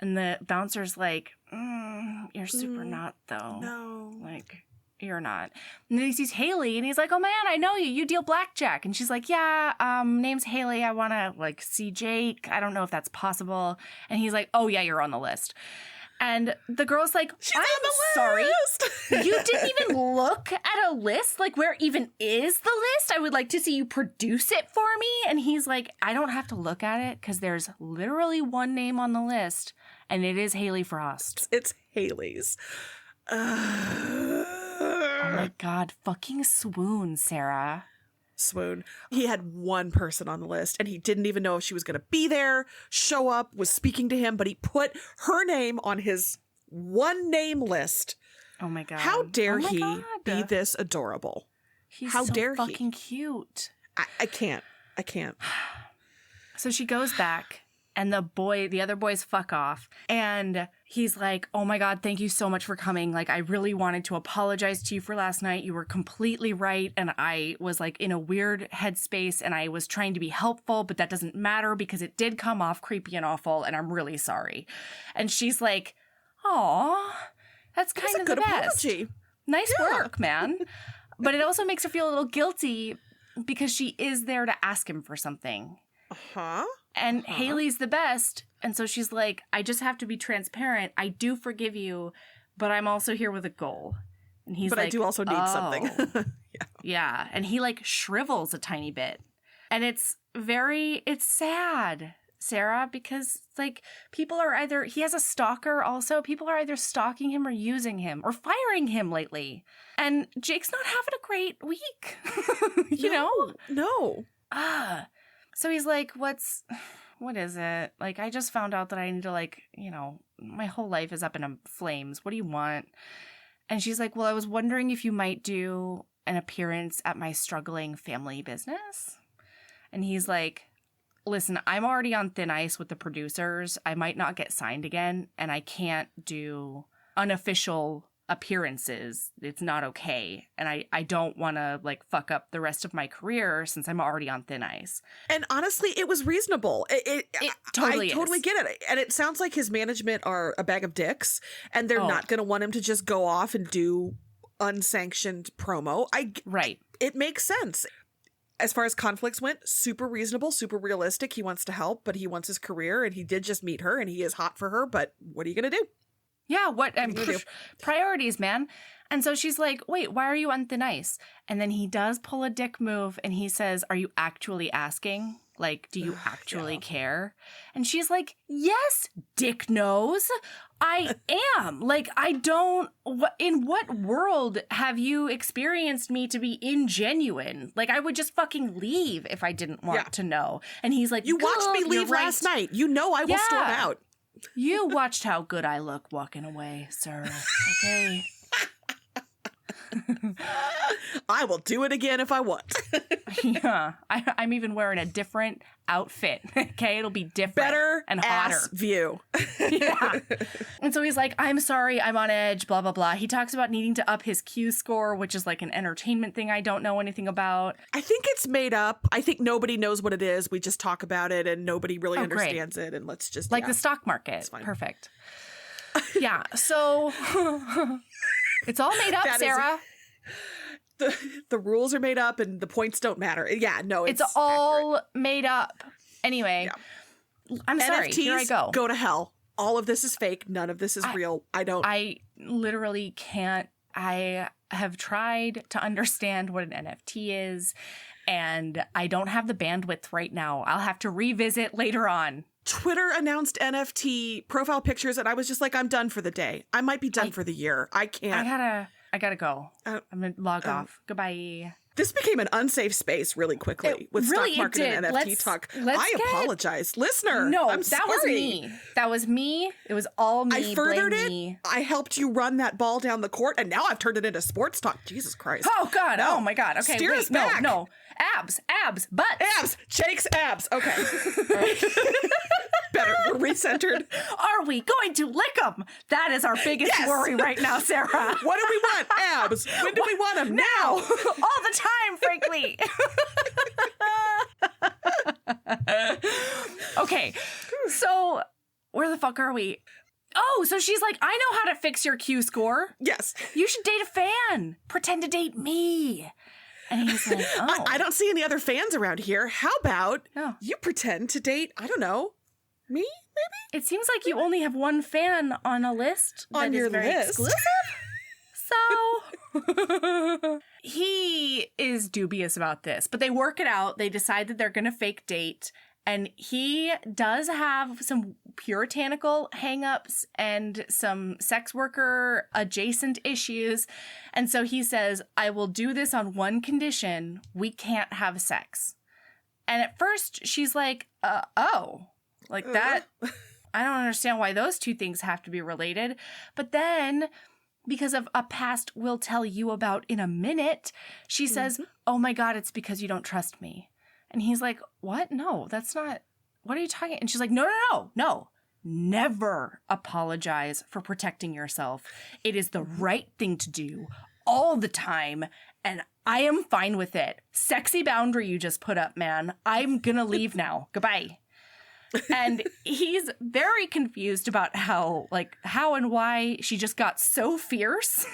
And the bouncer's like, you're super not though. No. Like, you're not. And then he sees Haley and he's like, oh man, I know you. You deal blackjack. And she's like, yeah, name's Haley. I want to like see Jake. I don't know if that's possible. And he's like, oh yeah, you're on the list. And the girl's like, I'm sorry. You didn't even look at a list? Like, where even is the list? I would like to see you produce it for me. And he's like, I don't have to look at it because there's literally one name on the list, and it is Haley Frost. It's Haley's. Oh my God. Fucking swoon, Sara. Swoon. He had one person on the list and he didn't even know if she was going to be there, show up, was speaking to him, but he put her name on his one name list. Oh my God. How dare he be this adorable? He's How so dare fucking cute. I can't. So she goes back and the other boys fuck off. And he's like, oh my God, thank you so much for coming. Like, I really wanted to apologize to you for last night. You were completely right. And I was like in a weird headspace and I was trying to be helpful, but that doesn't matter because it did come off creepy and awful. And I'm really sorry. And she's like, aw, that's kind of the best. Apology. Nice work, man. But it also makes her feel a little guilty because she is there to ask him for something. Uh-huh. And Haley's the best. And so she's like, I just have to be transparent. I do forgive you, but I'm also here with a goal. And he's like, I do also need something. Yeah. And he like shrivels a tiny bit. And it's sad, Sara, because like he has a stalker also. People are either stalking him or using him or firing him lately. And Jake's not having a great week. you know? No. So he's like, what is it? Like, I just found out that I need to like, my whole life is up in flames. What do you want? And she's like, well, I was wondering if you might do an appearance at my struggling family business. And he's like, listen, I'm already on thin ice with the producers. I might not get signed again, and I can't do unofficial appearances. It's not okay. And I don't want to like fuck up the rest of my career since I'm already on thin ice. And honestly, it was reasonable. It totally I totally get it. And it sounds like his management are a bag of dicks, and they're not going to want him to just go off and do unsanctioned promo. Right. It makes sense. As far as conflicts went, super reasonable, super realistic. He wants to help, but he wants his career, and he did just meet her, and he is hot for her, but what are you going to do? Yeah, priorities, man. And so she's like, wait, why are you on thin ice? And then he does pull a dick move, and he says, are you actually asking? Like, do you actually care? And she's like, yes, dick nose. I am. Like, I don't, in what world have you experienced me to be ingenuine? Like, I would just fucking leave if I didn't want to know. And he's like, you watched me leave last night. You know I will storm out. You watched how good I look walking away, sir. Okay. I will do it again if I want. Yeah. I'm even wearing a different outfit. Okay. It'll be different. Better and hotter. Ass view. Yeah. And so he's like, I'm sorry, I'm on edge, blah, blah, blah. He talks about needing to up his Q score, which is like an entertainment thing I don't know anything about. I think it's made up. I think nobody knows what it is. We just talk about it and nobody really understands it. And let's just like the stock market. Perfect. Yeah. So it's all made up, Sarah. The rules are made up and the points don't matter. Yeah, no, it's all accurate. Made up. Anyway, I'm sorry. NFTs, here I go to hell. All of this is fake. None of this is real. I literally can't. I have tried to understand what an NFT is, and I don't have the bandwidth right now. I'll have to revisit later on. Twitter announced NFT profile pictures, and I was just like, I'm done for the day. I might be done for the year. I can't. I gotta go. I'm gonna log off. Goodbye. This became an unsafe space really quickly with stock market and NFT talk. I apologize. Listener, no, I'm sorry. Was me. That was me. It was all me. I furthered it. Me. I helped you run that ball down the court, and now I've turned it into sports talk. Jesus Christ. Oh, God. No. Oh, my God. Okay, steer us back. No. Abs, butts. Abs. Jake's abs. Okay. Better. We're recentered. Are we going to lick them? That is our biggest worry right now, Sarah. What do we want? Abs. When do we want them? Now. All the time, frankly. Okay. So where the fuck are we? Oh, so she's like, I know how to fix your Q score. Yes. You should date a fan. Pretend to date me. And he's like, oh. I don't see any other fans around here. How about you pretend to date, I don't know, me, maybe? It seems like you only have one fan on a list on your list. Exclusive. So he is dubious about this, but they work it out. They decide that they're going to fake date. And he does have some puritanical hangups and some sex worker adjacent issues. And so he says, I will do this on one condition. We can't have sex. And at first she's like, like that. I don't understand why those two things have to be related. But then because of a past we'll tell you about in a minute, she says, oh my God, it's because you don't trust me. And he's like, what? No, that's not. What are you talking? And she's like, no. Never apologize for protecting yourself. It is the right thing to do all the time. And I am fine with it. Sexy boundary you just put up, man. I'm going to leave now. Goodbye. And he's very confused about how and why she just got so fierce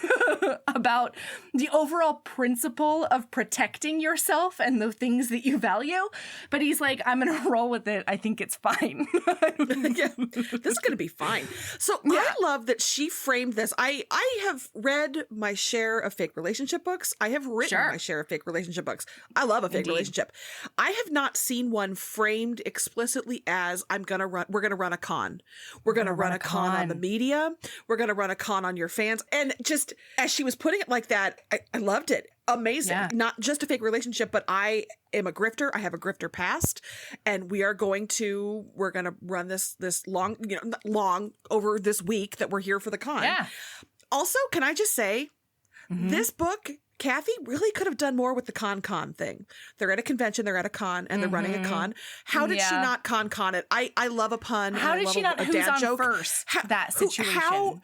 about the overall principle of protecting yourself and the things that you value. But he's like, I'm going to roll with it. I think it's fine. Yeah, this is going to be fine. So I love that she framed this. I have read my share of fake relationship books. I have written my share of fake relationship books. I love a fake relationship. I have not seen one framed explicitly as we're going to run a con. We're going to run a con on the media. We're going to run a con on your fans. And just as she was putting it like that, I loved it. Amazing. Yeah. Not just a fake relationship, but I am a grifter. I have a grifter past, and we're going to run this long over this week that we're here for the con. Yeah. Also, can I just say, this book, Cathy really could have done more with the con thing. They're at a convention, they're at a con, and they're running a con. How did she not con it? I love a pun. How did she not? Who's on joke. First? That situation. Con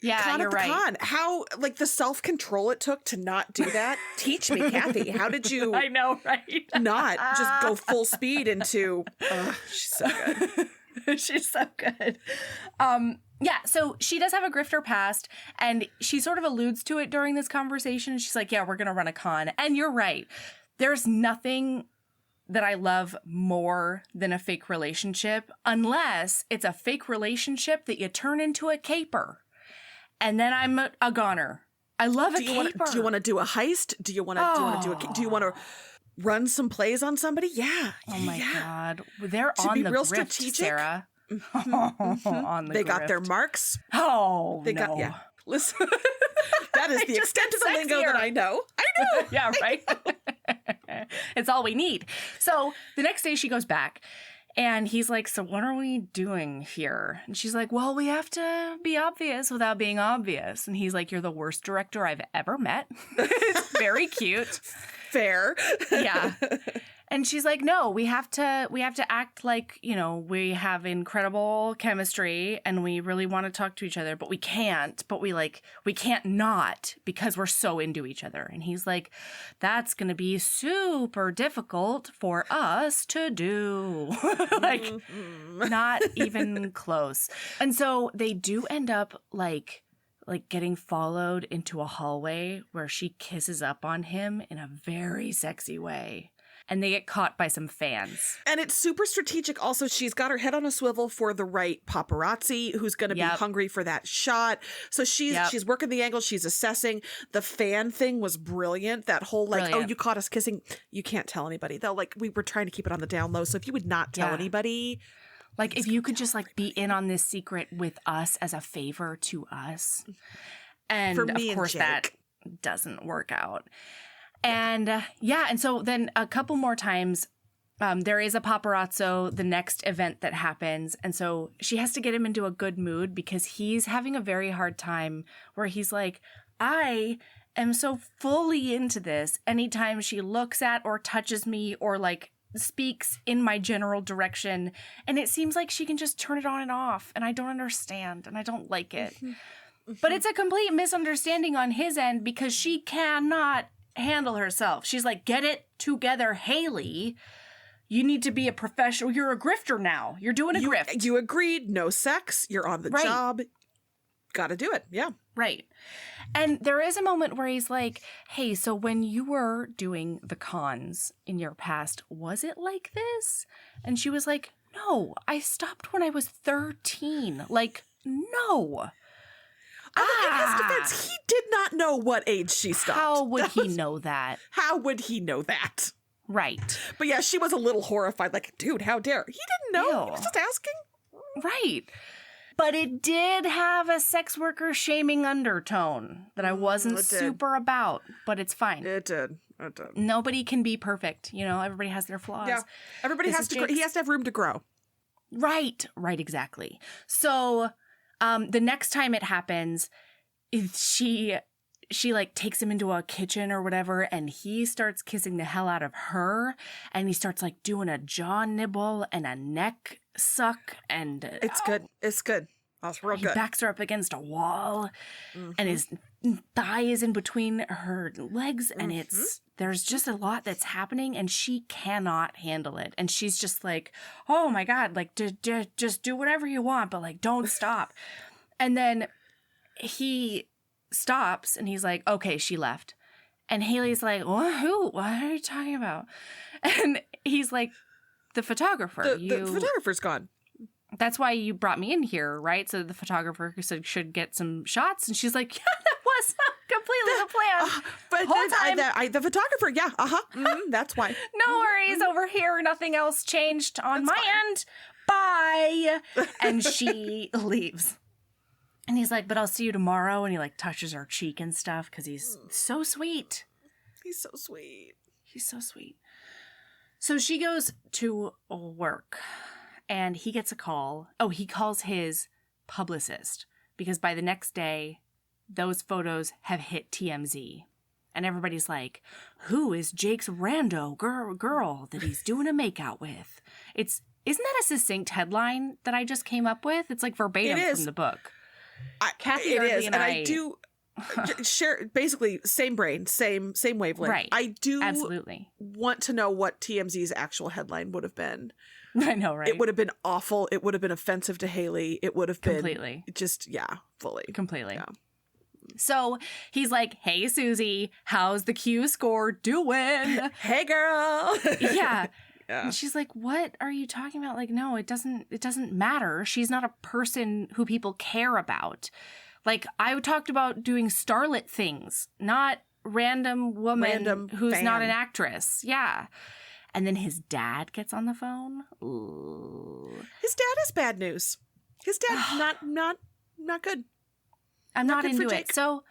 you're at the right. con. How, like, the self-control it took to not do that? Teach me, Cathy. How did you? I know, right? Not just go full speed into. She's so good. She's so good. Yeah, so she does have a grifter past, and she sort of alludes to it during this conversation. She's like, yeah, we're going to run a con. And you're right. There's nothing that I love more than a fake relationship, unless it's a fake relationship that you turn into a caper. And then I'm a goner. I love a caper. Do you want to do a heist? Do you want to run some plays on somebody? Yeah. Oh my God. They're to on be the real grift, strategic. Sarah. On the they grift. got their marks. Oh, they got Listen, that is the extent of the lingo that I know. Yeah, right. It's all we need. So the next day she goes back. And he's like, so what are we doing here? And she's like, well, we have to be obvious without being obvious. And he's like, you're the worst director I've ever met. It's very cute. Fair. Yeah. And she's like, no, we have to act like, you know, we have incredible chemistry and we really want to talk to each other, but we can't. But we can't not because we're so into each other. And he's like, that's going to be super difficult for us to do. Like, not even close. And so they do end up like getting followed into a hallway where she kisses up on him in a very sexy way. And they get caught by some fans. And it's super strategic. Also, she's got her head on a swivel for the right paparazzi who's going to be hungry for that shot. So she's working the angle. She's assessing. The fan thing was brilliant. That whole oh, you caught us kissing. You can't tell anybody. Though, like, we were trying to keep it on the down low. So if you would not tell anybody. Like, if you could just, like, be in on this secret with us as a favor to us. And, for me, of course, that doesn't work out. And and so then a couple more times, there is a paparazzo the next event that happens. And so she has to get him into a good mood because he's having a very hard time where he's like, I am so fully into this. Anytime she looks at or touches me or like speaks in my general direction. And it seems like she can just turn it on and off. And I don't understand and I don't like it. But it's a complete misunderstanding on his end because she cannot handle herself. She's like, get it together, Haley. You need to be a professional. You're a grifter now. You're doing a grift. You agreed. No sex. You're on the job. Got to do it. Yeah. Right. And there is a moment where he's like, hey, so when you were doing the cons in your past, was it like this? And she was like, no, I stopped when I was 13. Like, no. In his defense, he did not know what age she stopped. How would he know that? How would he know that? Right. But yeah, she was a little horrified. Like, dude, how dare. He didn't know. He was just asking. Right. But it did have a sex worker shaming undertone that I wasn't super about, but it's fine. It did. Nobody can be perfect. You know, everybody has their flaws. Yeah. Everybody has to, he has to have room to grow. Right. Right, exactly. So the next time it happens, she like takes him into a kitchen or whatever, and he starts kissing the hell out of her, and he starts like doing a jaw nibble and a neck suck, and it's good. It's good. That's real good. He backs her up against a wall, and his thigh is in between her legs, and there's just a lot that's happening, and she cannot handle it, and she's just like, oh my God, like just do whatever you want, but like don't stop. And then he stops, and he's like, okay, she left. And Haley's like, what? Who? What are you talking about? And he's like, the photographer. The photographer's gone. That's why you brought me in here, right? So the photographer should get some shots. And she's like, yeah, that was completely the plan. But the photographer, that's why. No worries over here. Nothing else changed on my end. Bye. And she leaves. And he's like, but I'll see you tomorrow. And he like touches her cheek and stuff because he's so sweet. He's so sweet. He's so sweet. So she goes to work and he gets a call. Oh, he calls his publicist because by the next day those photos have hit TMZ. And everybody's like, who is Jake's rando girl that he's doing a makeout with? Isn't that a succinct headline that I just came up with? It's like verbatim from the book. Cathy, Yardley, and I do share basically same brain, same wavelength. Right. I do absolutely want to know what TMZ's actual headline would have been. I know, right? It would have been awful. It would have been offensive to Haley. It would have been completely. Just fully. Completely. Yeah. So he's like, hey, Susie, how's the Q score doing? Hey, girl. Yeah. And she's like, what are you talking about? Like, no, it doesn't matter. She's not a person who people care about. Like, I talked about doing starlet things, not random woman who's fan. not an actress. Yeah. And then his dad gets on the phone. Ooh. His dad is bad news. His dad not good. I'm not into it. So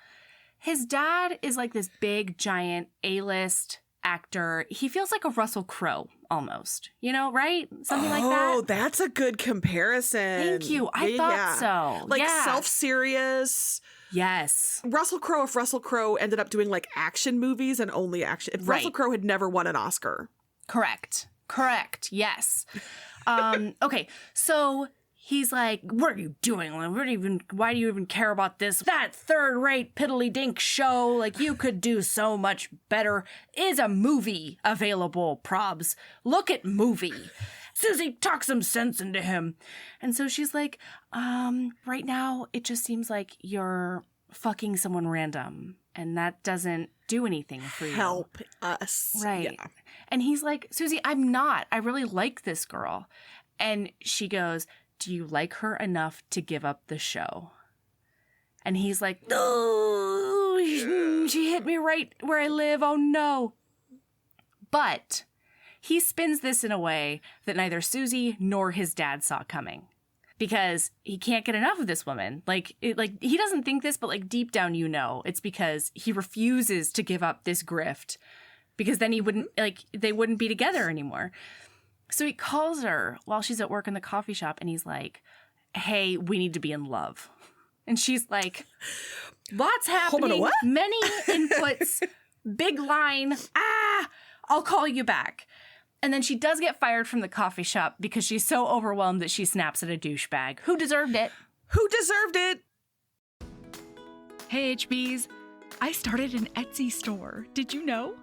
his dad is like this big, giant A-list actor. He feels like a Russell Crowe almost, right? Something like that. Oh, that's a good comparison. Thank you. I thought so. Like self-serious. Yes. Russell Crowe, if Russell Crowe ended up doing like action movies and only action. If Russell Crowe had never won an Oscar. Correct. Yes. Okay. So he's like, what are you doing? Why do you even care about this? That third-rate piddly-dink show, like, you could do so much better. Is a movie available, probs? Look at movie. Susie, talk some sense into him. And so she's like, right now, it just seems like you're fucking someone random, and that doesn't do anything for you. Help us. Right. Yeah. And he's like, Susie, I'm not. I really like this girl. And she goes, do you like her enough to give up the show? And he's like, oh, she hit me right where I live. Oh, no. But he spins this in a way that neither Susie nor his dad saw coming. Because he can't get enough of this woman. Like he doesn't think this, but like deep down, it's because he refuses to give up this grift. Because then they wouldn't be together anymore. So he calls her while she's at work in the coffee shop, and he's like, hey, we need to be in love. And she's like, lots happening, many inputs, big line, I'll call you back. And then she does get fired from the coffee shop because she's so overwhelmed that she snaps at a douchebag. Who deserved it? Hey, HBs. I started an Etsy store. Did you know?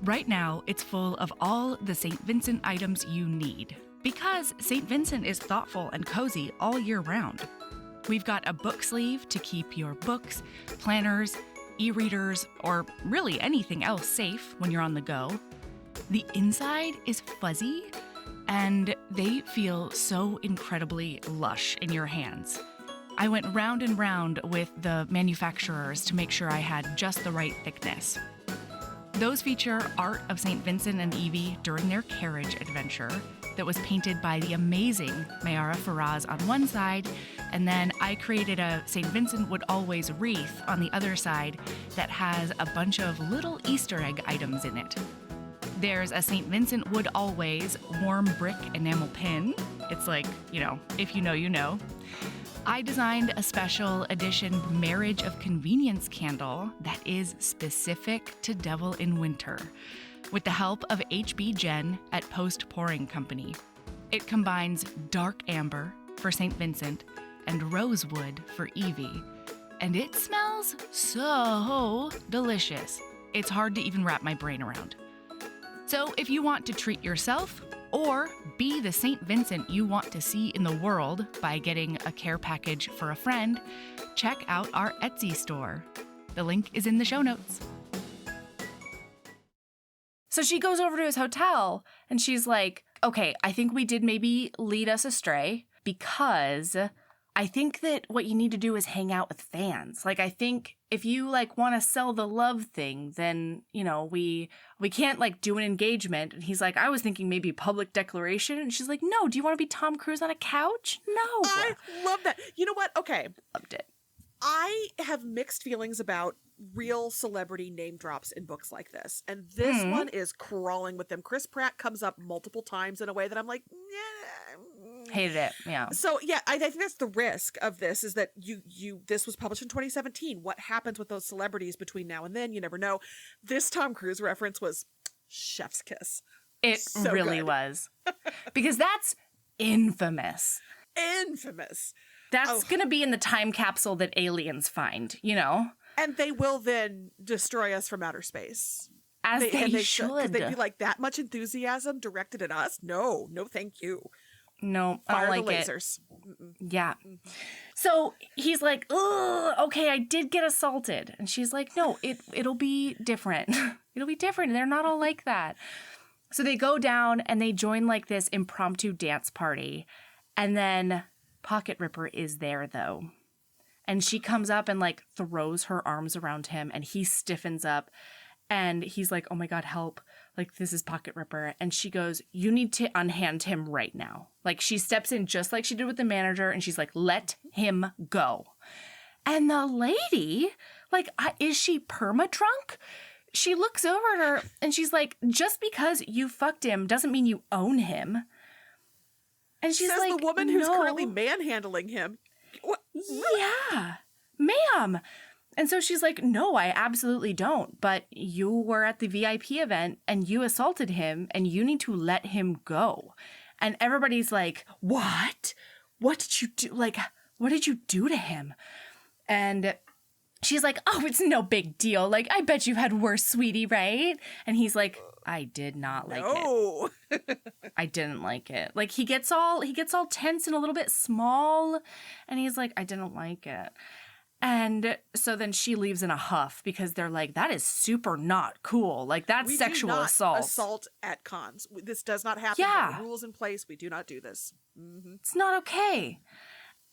Right now, it's full of all the St. Vincent items you need. Because St. Vincent is thoughtful and cozy all year round. We've got a book sleeve to keep your books, planners, e-readers, or really anything else safe when you're on the go. The inside is fuzzy, and they feel so incredibly lush in your hands. I went round and round with the manufacturers to make sure I had just the right thickness. Those feature art of St. Vincent and Evie during their carriage adventure that was painted by the amazing Mayara Faraz on one side, and then I created a St. Vincent Would Always wreath on the other side that has a bunch of little Easter egg items in it. There's a St. Vincent Would Always warm brick enamel pin. It's like, if you know, you know. I designed a special edition Marriage of Convenience candle that is specific to Devil in Winter, with the help of HB Jen at Post Pouring Company. It combines dark amber for St. Vincent and rosewood for Evie, and it smells so delicious. It's hard to even wrap my brain around. So if you want to treat yourself or be the St. Vincent you want to see in the world by getting a care package for a friend, check out our Etsy store. The link is in the show notes. So she goes over to his hotel and she's like, okay, I think we did maybe lead us astray because I think that what you need to do is hang out with fans. Like, I think if you want to sell the love thing, then, we can't do an engagement. And he's like, I was thinking maybe public declaration. And she's like, no, do you want to be Tom Cruise on a couch? No. I love that. You know what? Okay. Loved it. I have mixed feelings about real celebrity name drops in books like this. And this one is crawling with them. Chris Pratt comes up multiple times in a way that I'm like, Hated it. Yeah. So yeah, I think that's the risk of this is that this was published in 2017. What happens with those celebrities between now and then? You never know. This Tom Cruise reference was chef's kiss. It so really good. Was. Because that's infamous. Infamous. That's going to be in the time capsule that aliens find, you know? And they will then destroy us from outer space. As they should. Could they be like, that much enthusiasm directed at us? No, thank you. No, Fire I don't like the lasers. Yeah. So he's like, "Ugh, okay, I did get assaulted." And she's like, "No, it'll be different. It'll be different. They're not all like that." So they go down and they join like this impromptu dance party. And then Pocket Ripper is there though. And she comes up and like throws her arms around him and he stiffens up. And he's like, "Oh my God, help. Like, this is Pocket Ripper." And she goes, "You need to unhand him right now." Like, she steps in just like she did with the manager. And she's like, "Let him go." And the lady, like, is she perma-drunk? She looks over at her and she's like, "Just because you fucked him doesn't mean you own him." And she's like, the woman who's currently manhandling him. What? Yeah, ma'am. And so she's like, "No, I absolutely don't. But you were at the VIP event and you assaulted him and you need to let him go." And everybody's like, "What? What did you do? Like, what did you do to him?" And she's like, "Oh, it's no big deal. Like, I bet you've had worse, sweetie, right?" And he's like, "I did not like it. I didn't like it." Like, he gets all tense and a little bit small. And he's like, "I didn't like it." And so then she leaves in a huff because they're like, "That is super not cool. Like, that's sexual assault. Assault at cons. This does not happen. Yeah. There are rules in place. We do not do this. Mm-hmm. It's not okay."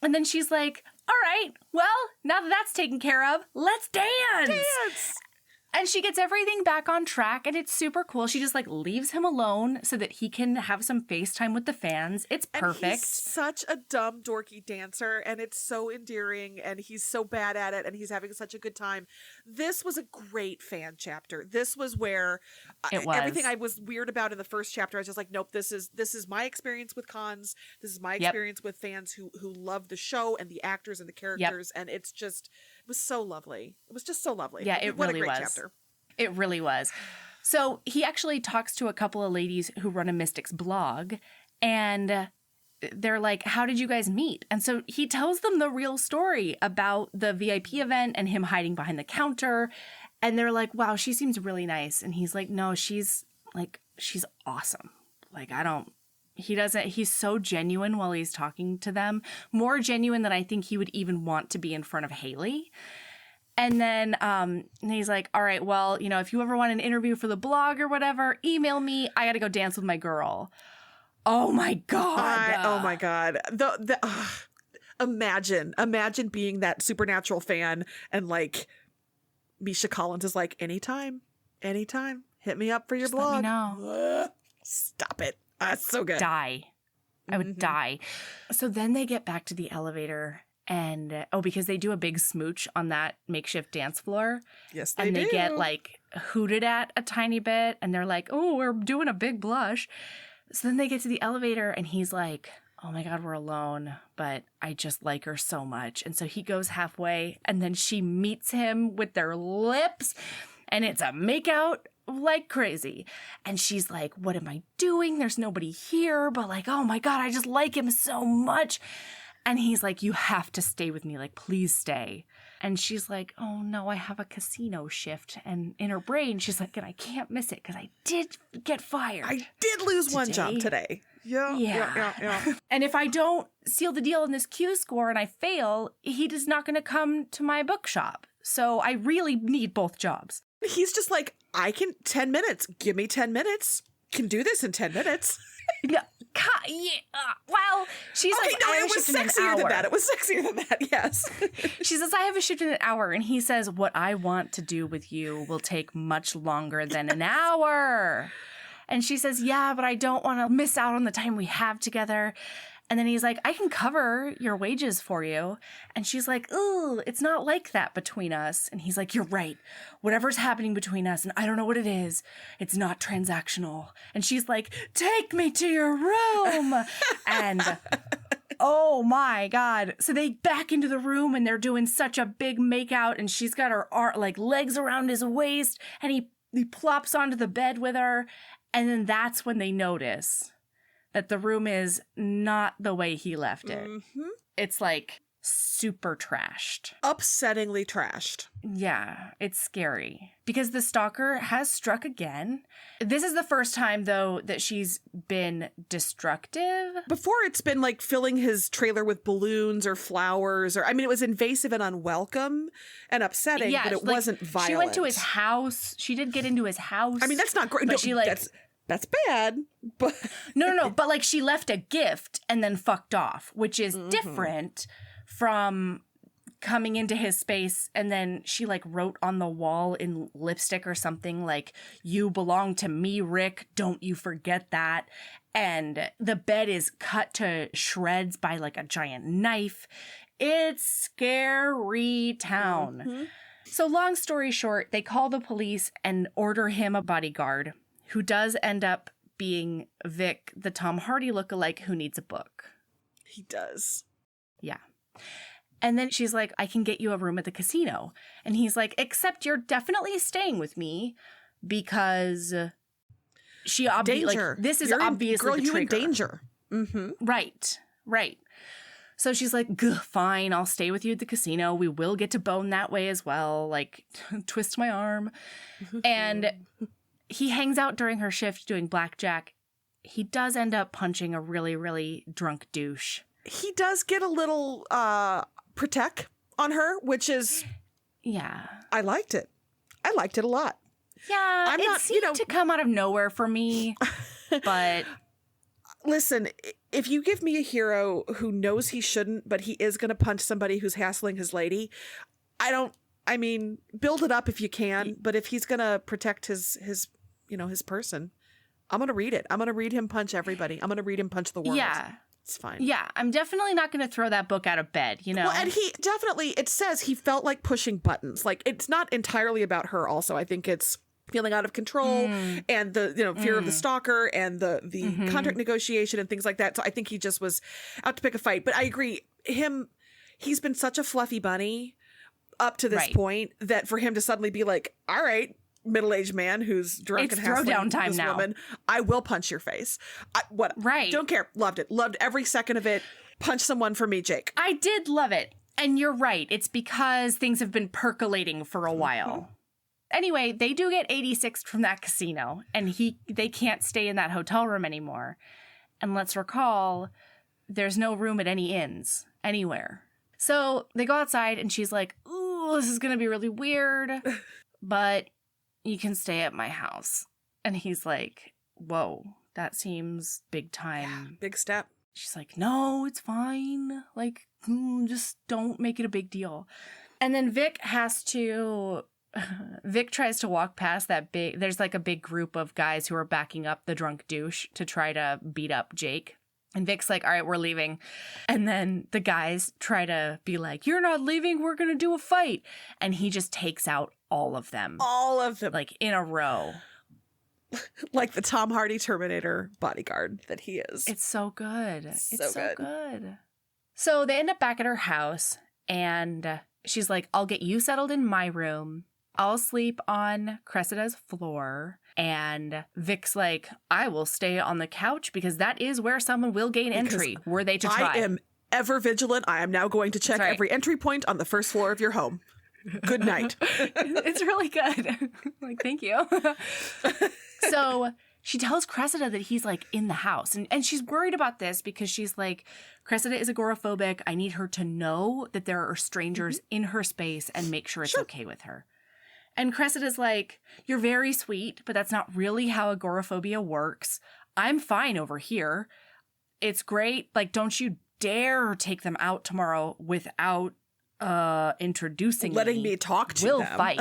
And then she's like, "All right, well, now that that's taken care of, let's dance." And she gets everything back on track, and it's super cool. She just, like, leaves him alone so that he can have some FaceTime with the fans. It's perfect. And he's such a dumb, dorky dancer, and it's so endearing, and he's so bad at it, and he's having such a good time. This was a great fan chapter. This was where everything I was weird about in the first chapter, I was just like, nope, this is my experience with cons. This is my experience with fans who love the show and the actors and the characters, and it was so lovely. It was just so lovely. Yeah, it what really a great was. Chapter. It really was. So he actually talks to a couple of ladies who run a Mystics blog, and they're like, "How did you guys meet?" And so he tells them the real story about the VIP event and him hiding behind the counter. And they're like, "Wow, she seems really nice." And he's like, "No, she's awesome. Like, he's so genuine while he's talking to them, more genuine than I think he would even want to be in front of Haley." And then he's like, "All right, well, you know, if you ever want an interview for the blog or whatever, email me. I got to go dance with my girl." Oh my God. Oh my God. Imagine being that Supernatural fan and like Misha Collins is like, anytime, hit me up for your blog. Let me know. Stop it. It's so good. Die. I would die. So then they get back to the elevator and, because they do a big smooch on that makeshift dance floor. Yes, they do. And they get like hooted at a tiny bit and they're like, "Oh, we're doing a big blush." So then they get to the elevator and he's like, "Oh my God, we're alone, but I just like her so much." And so he goes halfway and then she meets him with their lips and it's a makeout like crazy. And she's like, "What am I doing? There's nobody here, but like, oh my God, I just like him so much." And he's like, "You have to stay with me. Like, please stay." And she's like, "Oh no, I have a casino shift." And in her brain, she's like, "And I can't miss it because I did get fired. I did lose one job today." Yeah. And if I don't seal the deal in this Q score and I fail, he is not going to come to my bookshop. So I really need both jobs. He's just like, 10 minutes. Give me 10 minutes. Can do this in 10 minutes. No, well, she's okay, like, no, "I have it a was shift in an sexier than hour." that. It was sexier than that, yes. She says, "I have a shift in an hour." And he says, "What I want to do with you will take much longer than an hour." And she says, "Yeah, but I don't want to miss out on the time we have together." And then he's like, I can cover your wages for you. And she's like, ooh, it's not like that between us. And he's like, you're right. Whatever's happening between us, and I don't know what it is, it's not transactional. And she's like, take me to your room. And oh my God. So they back into the room and they're doing such a big makeout. And she's got her legs around his waist. And he plops onto the bed with her. And then that's when they notice that the room is not the way he left it. Mm-hmm. It's like super trashed. Upsettingly trashed. Yeah, it's scary. Because the stalker has struck again. This is the first time, though, that she's been destructive. Before, it's been like filling his trailer with balloons or flowers. It was invasive and unwelcome and upsetting, but it wasn't violent. She went to his house. She did get into his house. That's not great. But no, that's bad. But No. But she left a gift and then fucked off, which is different from coming into his space and then she wrote on the wall in lipstick or something like, you belong to me, Rick. Don't you forget that. And the bed is cut to shreds by a giant knife. It's scary town. Mm-hmm. So long story short, they call the police and order him a bodyguard, who does end up being Vic, the Tom Hardy lookalike who needs a book. He does. Yeah. And then she's like, I can get you a room at the casino. And he's like, except you're definitely staying with me because she obviously, this is obviously the trigger. Girl, you in danger. Mm-hmm. Right. So she's like, fine, I'll stay with you at the casino. We will get to bone that way as well. Twist my arm. And he hangs out during her shift doing blackjack. He does end up punching a really, really drunk douche. He does get a little protect on her, which is... Yeah. I liked it. I liked it a lot. Yeah, it seemed to come out of nowhere for me, but... Listen, if you give me a hero who knows he shouldn't, but he is going to punch somebody who's hassling his lady, build it up if you can, but if he's going to protect his person, I'm going to read it. I'm going to read him punch everybody. I'm going to read him punch the world. Yeah. It's fine. Yeah, I'm definitely not going to throw that book out of bed, Well, and he definitely, it says he felt like pushing buttons. It's not entirely about her also. I think it's feeling out of control and the fear of the stalker and the contract negotiation and things like that. So I think he just was out to pick a fight. But I agree, he's been such a fluffy bunny up to this point that for him to suddenly be like, all right, middle-aged man who's drunk and hassling this woman, I will punch your face. Don't care. Loved it. Loved every second of it. Punch someone for me, Jake. I did love it. And you're right. It's because things have been percolating for a while. Anyway, they do get 86'd from that casino, and they can't stay in that hotel room anymore. And let's recall, there's no room at any inns anywhere. So they go outside, and she's like, ooh, this is going to be really weird, but you can stay at my house. And he's like, whoa, that seems big time. Yeah, big step. She's like, no, it's fine. Just don't make it a big deal. And then Vic tries to walk past there's a big group of guys who are backing up the drunk douche to try to beat up Jake. And Vic's like, all right, we're leaving. And then the guys try to be like, you're not leaving, we're going to do a fight. And he just takes out all of them. All of them. In a row. Like the Tom Hardy Terminator bodyguard that he is. It's so good. It's so good. So they end up back at her house, and she's like, I'll get you settled in my room. I'll sleep on Cressida's floor. And Vic's like, I will stay on the couch because that is where someone will gain entry were they to try. I am ever vigilant. I am now going to check every entry point on the first floor of your home. Good night. It's really good. Thank you. So she tells Cressida that he's in the house. And she's worried about this because she's like, Cressida is agoraphobic. I need her to know that there are strangers in her space and make sure it's okay with her. And Cressida's like, you're very sweet, but that's not really how agoraphobia works. I'm fine over here. It's great. Don't you dare take them out tomorrow without introducing letting me talk to them. We'll fight.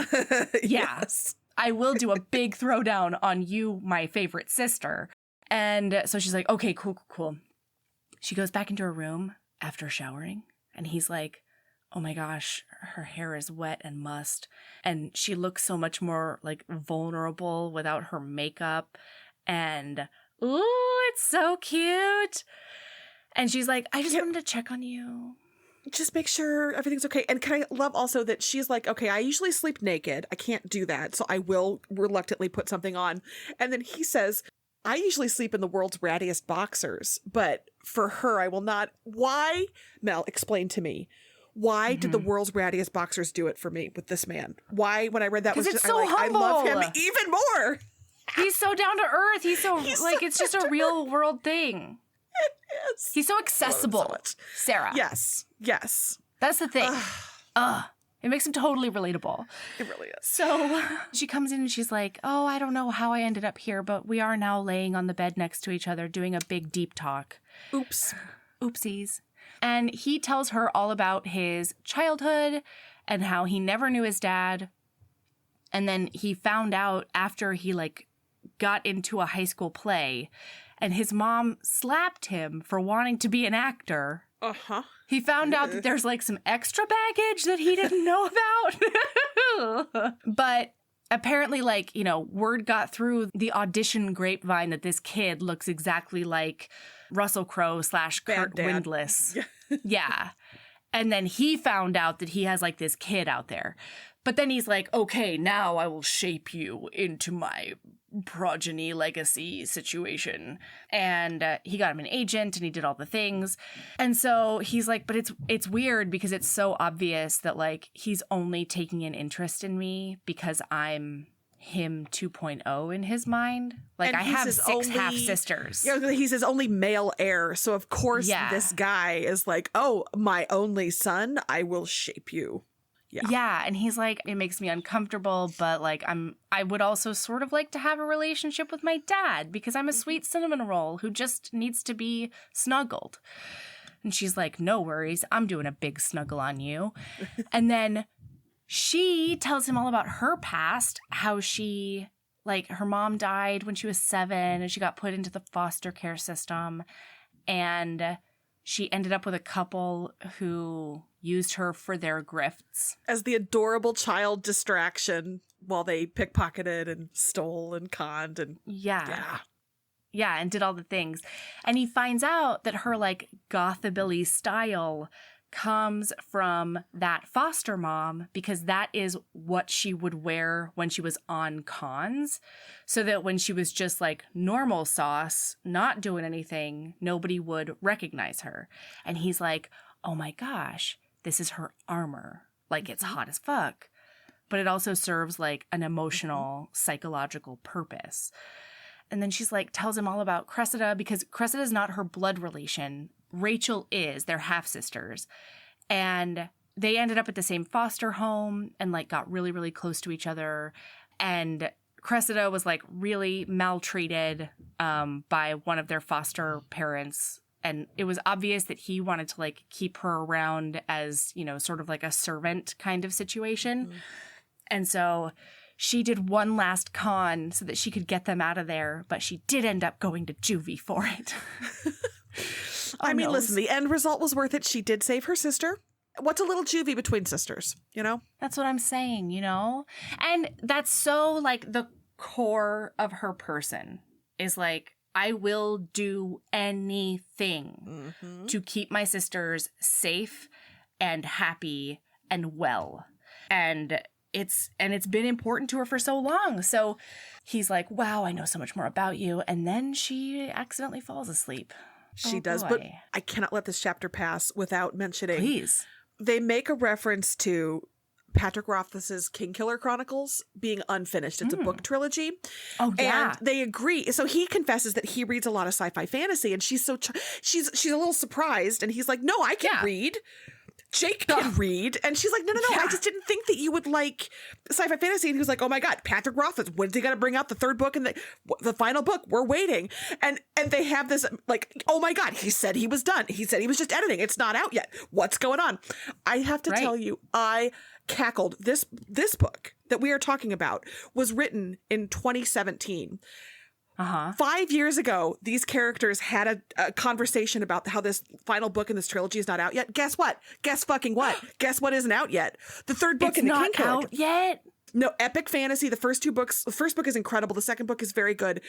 Yes. I will do a big throwdown on you, my favorite sister. And so she's like, okay, cool. She goes back into her room after showering, and he's like, oh my gosh, her hair is wet and mussed. And she looks so much more like vulnerable without her makeup. And, ooh, it's so cute. And she's like, I just wanted to check on you. Just make sure everything's okay. And can I love also that she's like, okay, I usually sleep naked. I can't do that. So I will reluctantly put something on. And then he says, I usually sleep in the world's rattiest boxers, but for her, I will not. Why? Mel, explain to me. Why did the world's rattiest boxers do it for me with this man? Why, when I read that, was just, so humble. I love him even more. He's so down to earth. He's so it's just a real world thing. It is. He's so accessible, Sara. Yes. That's the thing. It makes him totally relatable. It really is. So she comes in and she's like, oh, I don't know how I ended up here, but we are now laying on the bed next to each other doing a big deep talk. Oops. Oopsies. And he tells her all about his childhood and how he never knew his dad. And then he found out after he got into a high school play and his mom slapped him for wanting to be an actor. Uh-huh. He found out that there's some extra baggage that he didn't know about. But apparently, word got through the audition grapevine that this kid looks exactly like Russell Crowe / Kurt Windlass. Yeah. And then he found out that he has this kid out there. But then he's like, okay, now I will shape you into my progeny legacy situation. And he got him an agent and he did all the things. And so he's like, but it's weird because it's so obvious that he's only taking an interest in me because I'm him 2.0 in his mind. I have 6 half sisters. Yeah, he's his only male heir. So of course this guy is like, oh, my only son, I will shape you. Yeah, and he's like, it makes me uncomfortable, but I would also sort of like to have a relationship with my dad because I'm a sweet cinnamon roll who just needs to be snuggled. And she's like, no worries, I'm doing a big snuggle on you. And then she tells him all about her past, how she, her mom died when she was 7 and she got put into the foster care system. And she ended up with a couple who used her for their grifts. As the adorable child distraction while they pickpocketed and stole and conned and... Yeah, and did all the things. And he finds out that her, gothabilly style comes from that foster mom because that is what she would wear when she was on cons. So that when she was just normal sauce, not doing anything, nobody would recognize her. And he's like, oh my gosh, this is her armor. It's hot as fuck. But it also serves an emotional, psychological purpose. And then she's tells him all about Cressida because Cressida is not her blood relation. Rachel is. They're half-sisters. And they ended up at the same foster home and got really, really close to each other. And Cressida was really maltreated by one of their foster parents. And it was obvious that he wanted to keep her around as, sort of a servant kind of situation. Mm-hmm. And so she did one last con so that she could get them out of there. But she did end up going to juvie for it. I mean, listen, the end result was worth it. She did save her sister. What's a little juvie between sisters, That's what I'm saying, And that's so, the core of her person is, I will do anything to keep my sisters safe and happy and well. And it's been important to her for so long. So he's like, wow, I know so much more about you. And then she accidentally falls asleep. She does, boy. But I cannot let this chapter pass without mentioning. Please. They make a reference to Patrick Rothfuss's Kingkiller Chronicles being unfinished. It's a book trilogy. Oh, yeah. And they agree. So he confesses that he reads a lot of sci-fi fantasy, and she's she's a little surprised, and he's like, no, I can read. Jake can read. And she's like, no, I just didn't think that you would like sci-fi fantasy. And he was like, oh my God, Patrick Rothfuss, when's he going to bring out the third book and the final book? We're waiting. And they have this oh my God, he said he was done. He said he was just editing. It's not out yet. What's going on? I have to tell you, I cackled. This book that we are talking about was written in 2017. 5 years ago, these characters had a conversation about how this final book in this trilogy is not out yet. Guess what? Guess fucking what? Guess what isn't out yet? The third book in the King Killer. It's not out yet? No, epic fantasy. The first two books, the first book is incredible. The second book is very good.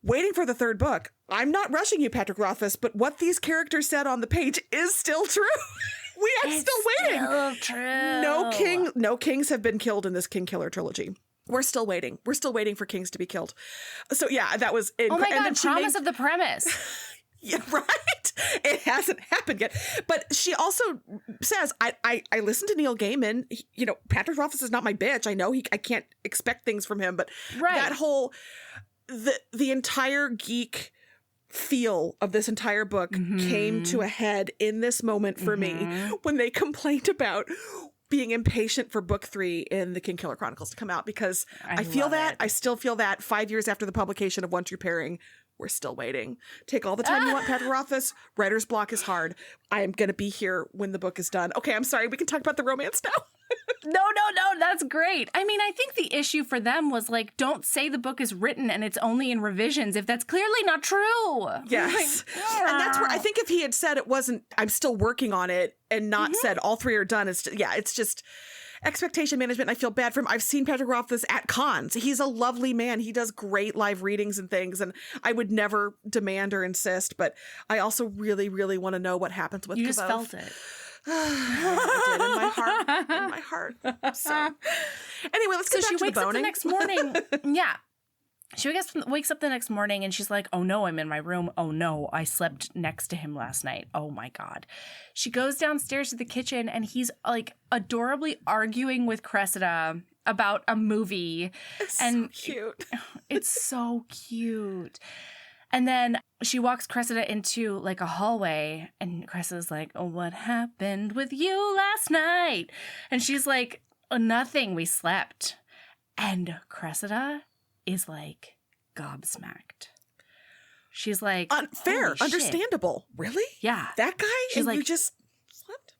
Waiting for the third book. I'm not rushing you, Patrick Rothfuss, but what these characters said on the page is still true. It's still waiting. Still true. No kings have been killed in this King Killer trilogy. We're still waiting. We're still waiting for kings to be killed. So yeah, that was incredible. Oh my God, promise of the premise. Yeah, right? It hasn't happened yet. But she also says, I listen to Neil Gaiman. Patrick Rothfuss is not my bitch. I know I can't expect things from him, but that whole, the entire geek feel of this entire book came to a head in this moment for me when they complained about being impatient for book 3 in the King Killer Chronicles to come out, because I feel that. I still feel that 5 years after the publication of One True Pairing, we're still waiting. Take all the time you want, Patrick Rothfuss. Writer's block is hard. I am going to be here when the book is done. Okay, I'm sorry. We can talk about the romance now. No, that's great. I mean, I think the issue for them was like, don't say the book is written and it's only in revisions if that's clearly not true. Yes. And that's where I think if he had said it wasn't, I'm still working on it, and not said all 3 are done, it's just expectation management. I feel bad for him. I've seen Patrick Rothfuss at cons. He's a lovely man. He does great live readings and things, and I would never demand or insist, but I also really, really want to know what happens with Kavov. You just felt it. I did in my heart. So anyway, let's get back to the boning. So she wakes up the next morning. Yeah. She wakes up the next morning and she's like, oh no, I'm in my room. Oh no, I slept next to him last night. Oh my God. She goes downstairs to the kitchen and he's like adorably arguing with Cressida about a movie. It's so cute. It's so cute. And then she walks Cressida into like a hallway, and Cressida's like, oh, what happened with you last night? And she's like, oh, nothing, we slept. And Cressida is like gobsmacked. She's like, unfair, understandable. Really? Yeah. That guy? She's and like, you just slept?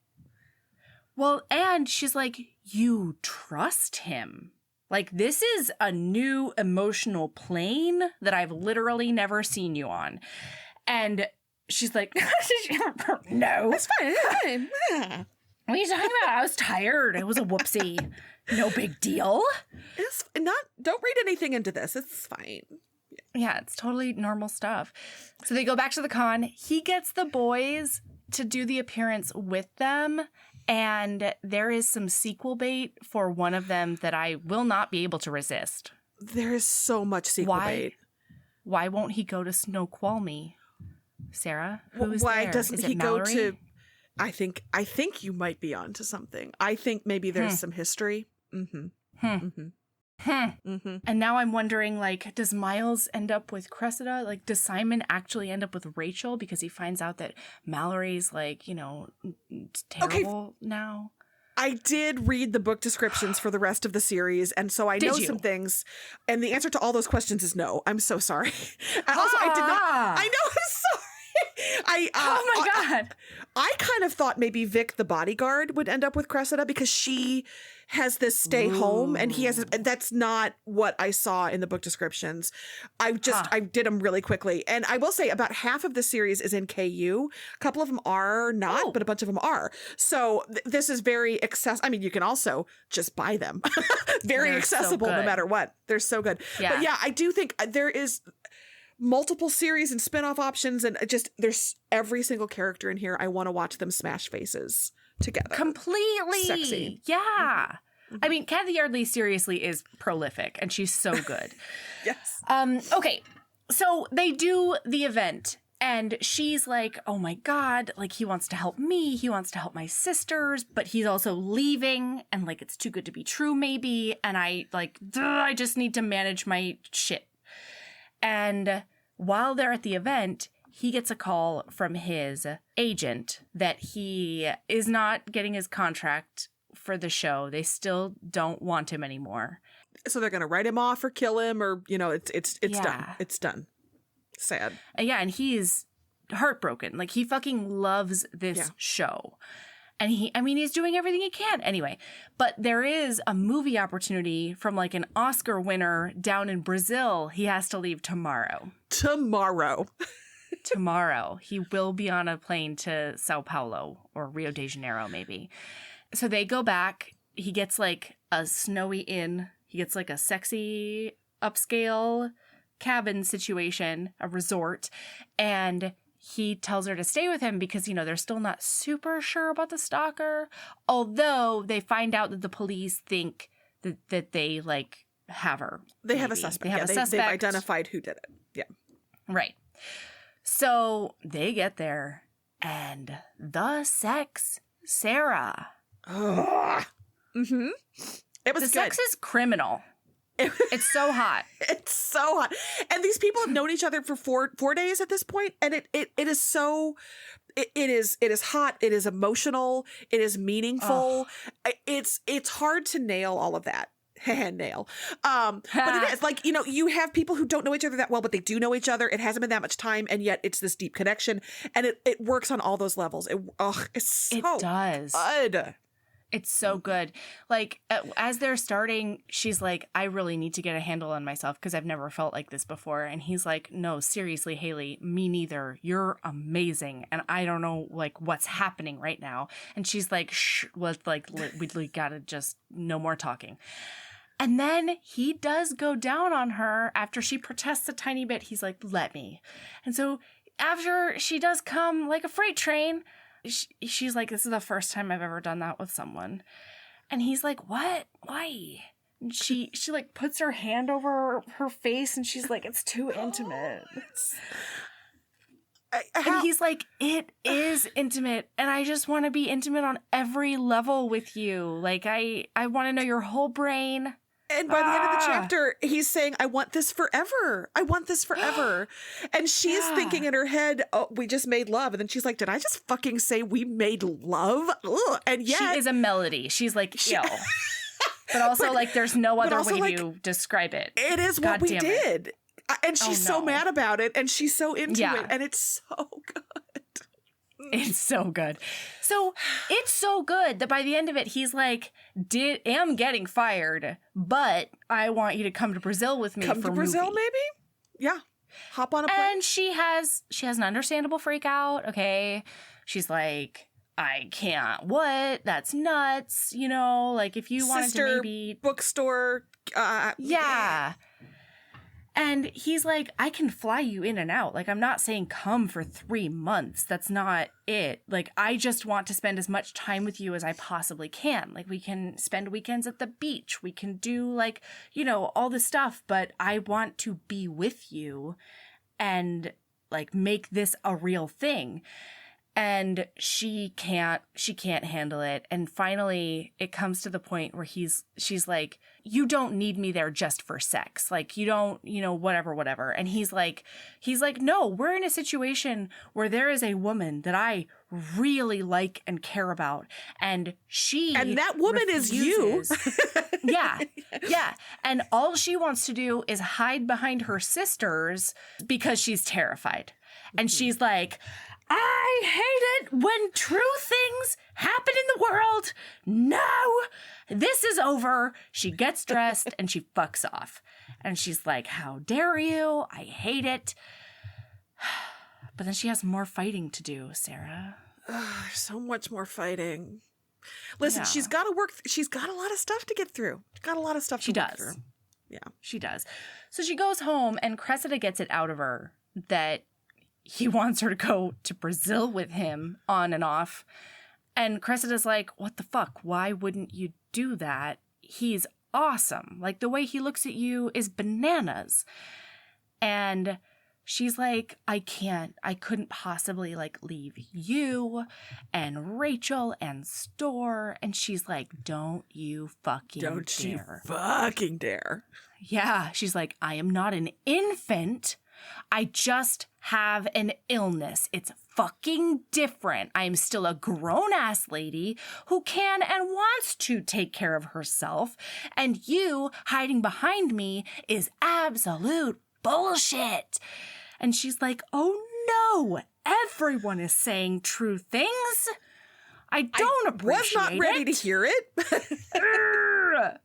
Well, and she's like, you trust him. Like, this is a new emotional plane that I've literally never seen you on. And she's like, no. That's fine. What are you talking about? I was tired. It was a whoopsie. No big deal. Don't read anything into this. It's fine. Yeah, it's totally normal stuff. So they go back to the con. He gets the boys to do the appearance with them. And there is some sequel bait for one of them that I will not be able to resist. There is so much sequel bait. Why won't he go to Snoqualmie, Sarah? Who's why there? doesn't Is he it go Mallory? to? I think you might be onto something. I think maybe there's some history. And now I'm wondering, like, does Miles end up with Cressida? Like, does Simon actually end up with Rachel because he finds out that Mallory's, like, terrible now? I did read the book descriptions for the rest of the series, and so I know some things. And the answer to all those questions is no. I'm so sorry. Also, I did not. I know. I'm sorry. Oh my God. I kind of thought maybe Vic the bodyguard would end up with Cressida because she has this stay home, and he has. That's not what I saw in the book descriptions. I did them really quickly, and I will say about half of the series is in KU. A couple of them are not, but a bunch of them are. So this is very accessible. I mean, you can also just buy them. They're accessible no matter what. They're so good. Yeah. But yeah, I do think there is multiple series and spin-off options, and there's every single character in here. I want to watch them smash faces together. Completely. Sexy. Yeah. Mm-hmm. I mean, Cathy Yardley seriously is prolific, and she's so good. Yes. Okay. So they do the event, and she's like, oh my God, like, he wants to help me. He wants to help my sisters, but he's also leaving, and like, it's too good to be true, maybe. And I just need to manage my shit. And while they're at the event, he gets a call from his agent that he is not getting his contract for the show. They still don't want him anymore. So they're going to write him off or kill him, or, it's done. It's done. Sad. Yeah, and he's heartbroken. Like, he fucking loves this show. And he's doing everything he can. Anyway, but there is a movie opportunity from like an Oscar winner down in Brazil. He has to leave tomorrow. Tomorrow. He will be on a plane to Sao Paulo or Rio de Janeiro, maybe. So they go back. He gets like a snowy inn. He gets like a sexy upscale cabin situation, a resort. And he tells her to stay with him because, they're still not super sure about the stalker. Although they find out that the police think that they like have her. They have a suspect. They've identified who did it. Yeah. Right. So they get there and the sex, Sara. Mm-hmm. It was the good. sex is criminal. It's so hot. It's so hot. And these people have known each other for four days at this point, and it is so it is hot, it is emotional, it is meaningful. It's hard to nail all of that. Nail. But it is like, you have people who don't know each other that well, but they do know each other. It hasn't been that much time, and yet it's this deep connection, and it works on all those levels. It's so it does. good. It's so good. Like, as they're starting, she's like, I really need to get a handle on myself because I've never felt like this before. And he's like, no, seriously, Haley, me neither. You're amazing. And I don't know, like, what's happening right now. And she's like, shh, we gotta just, no more talking. And then he does go down on her after she protests a tiny bit. He's like, let me. And so after she does come like a freight train, she's like, this is the first time I've ever done that with someone. And he's like, what? Why? And she like puts her hand over her face and she's like, it's too intimate. And he's like, it is intimate. And I just want to be intimate on every level with you. Like, I want to know your whole brain. And by the end of the chapter, he's saying, I want this forever. I want this forever. And she's thinking in her head, oh, we just made love. And then she's like, did I just fucking say we made love? Ugh. And yet, she is a melody. She's like, yo. But also, like, there's no other way to describe it. It is what we did. And she's so mad about it. And she's so into it. And it's so good. It's so good. So it's so good that by the end of it, he's like, am getting fired, but I want you to come to Brazil with me. Come to Brazil, maybe? Yeah. Hop on a plane. And she has an understandable freak out. Okay. She's like, I can't. What? That's nuts. Like if you wanted to maybe bookstore. Yeah. And he's like, I can fly you in and out. Like, I'm not saying come for 3 months. That's not it. Like, I just want to spend as much time with you as I possibly can. Like, we can spend weekends at the beach. We can do, like, all this stuff. But I want to be with you and, like, make this a real thing. And she can't handle it. And finally it comes to the point where she's like, you don't need me there just for sex. Like, you don't, whatever. And he's like, no, we're in a situation where there is a woman that I really like and care about. And that woman refuses. Is you. Yeah. And all she wants to do is hide behind her sisters because she's terrified. And she's like, I hate it when true things happen in the world. No, this is over. She gets dressed and she fucks off. And she's like, how dare you? I hate it. But then she has more fighting to do, Sara. So much more fighting. Listen, she's got to work. She's got a lot of stuff to get through. She's got a lot of stuff to work through. Yeah, she does. So she goes home and Cressida gets it out of her that he wants her to go to Brazil with him on and off. And Cressida's like, what the fuck? Why wouldn't you do that? He's awesome. Like, the way he looks at you is bananas. And she's like, I couldn't possibly, like, leave you and Rachel and Store. And she's like, don't you fucking dare. Don't you fucking dare. Yeah. She's like, I am not an infant. I just have an illness. It's fucking different. I am still a grown-ass lady who can and wants to take care of herself. And you hiding behind me is absolute bullshit. And she's like, oh no, everyone is saying true things. I don't appreciate was not ready it. to hear it.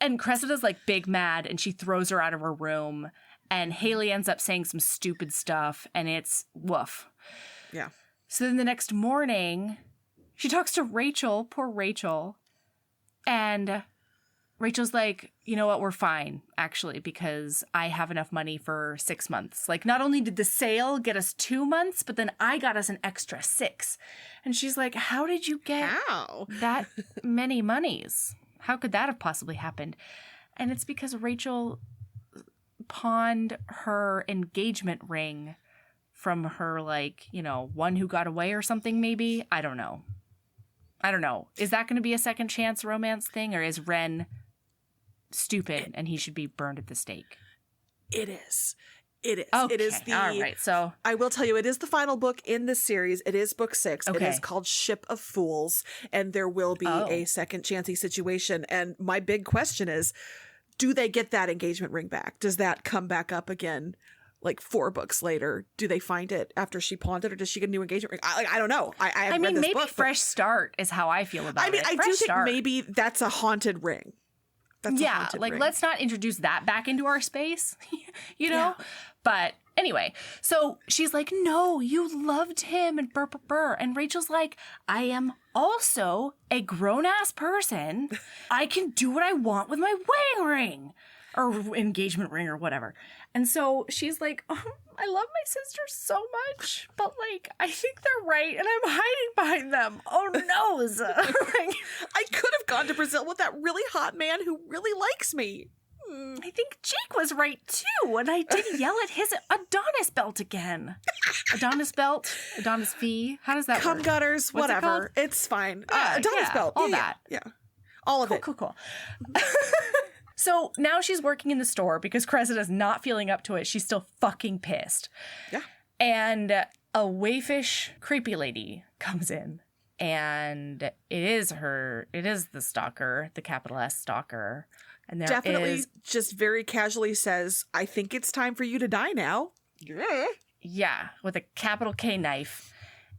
And Cressida's like big mad and she throws her out of her room. And Haley ends up saying some stupid stuff and it's woof. Yeah. So then the next morning, she talks to Rachel, poor Rachel. And Rachel's like, you know what, we're fine, actually, because I have enough money for 6 months. Like, not only did the sale get us 2 months, but then I got us an extra 6. And she's like, how did you get that many monies? How could that have possibly happened? And it's because Rachel pawned her engagement ring from her, like, you know, one who got away or something, maybe? I don't know. Is that going to be a second chance romance thing, or is Ren stupid and he should be burned at the stake? It is. Okay. It is all right. So I will tell you, it is the final book in the series. It is book 6. Okay. It is called Ship of Fools, and there will be a second chancey situation. And my big question is, do they get that engagement ring back? Does that come back up again? Like 4 books later, do they find it after she pawned it, or does she get a new engagement ring? I don't know. I mean, read this maybe book, fresh start is how I feel about it. I mean, I fresh do think start. maybe that's a haunted ring. That's a haunted ring. Let's not introduce that back into our space, you know? Yeah. But anyway, so she's like, no, you loved him and burr, burr, burr. And Rachel's like, I am also a grown-ass person. I can do what I want with my wedding ring or engagement ring or whatever. And so she's like, I love my sisters so much, but like, I think they're right and I'm hiding behind them. Oh no. I could have gone to Brazil with that really hot man who really likes me. I think Jake was right too, and I did yell at his Adonis belt again. Adonis belt, Adonis fee. How does that Cum work? gutters, What's whatever. It's fine. Yeah, Adonis belt, all that. Yeah. All of it. Cool. So now she's working in the store because Cressida's not feeling up to it. She's still fucking pissed. Yeah. And a waifish, creepy lady comes in. And it is the stalker, the capital S stalker. And there definitely just very casually says, I think it's time for you to die now. Yeah, with a capital K knife.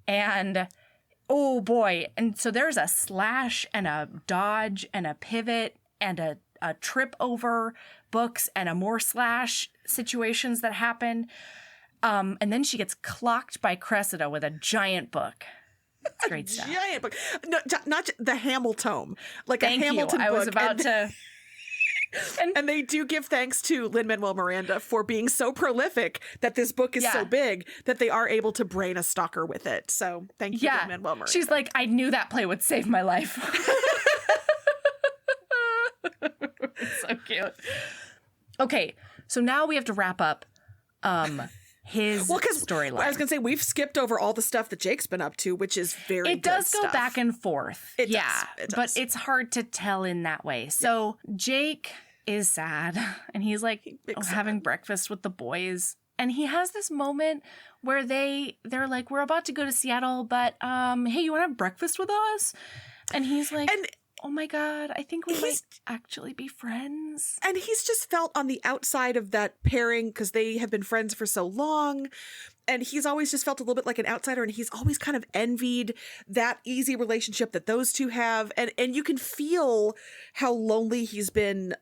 And oh boy. And so there's a slash and a dodge and a pivot and a trip over books and a more slash situations that happen. And then she gets clocked by Cressida with a giant book. It's great stuff. Giant book. No, not the Hamilton tome. Like Thank a Hamilton you. book. I was about to... And they do give thanks to Lin-Manuel Miranda for being so prolific that this book is so big that they are able to brain a stalker with it. So thank you, Lin-Manuel Miranda. She's like, I knew that play would save my life. It's so cute. Okay, so now we have to wrap up his storyline. I was going to say, we've skipped over all the stuff that Jake's been up to, which is very It does good go stuff. back and forth. It does. But it's hard to tell in that way. So Jake is sad, and he's like having breakfast with the boys. And he has this moment where they're like, we're about to go to Seattle, but hey, you want to have breakfast with us? And he's like, oh my God, I think we might actually be friends. And he's just felt on the outside of that pairing because they have been friends for so long. And he's always just felt a little bit like an outsider. And he's always kind of envied that easy relationship that those two have. And you can feel how lonely he's been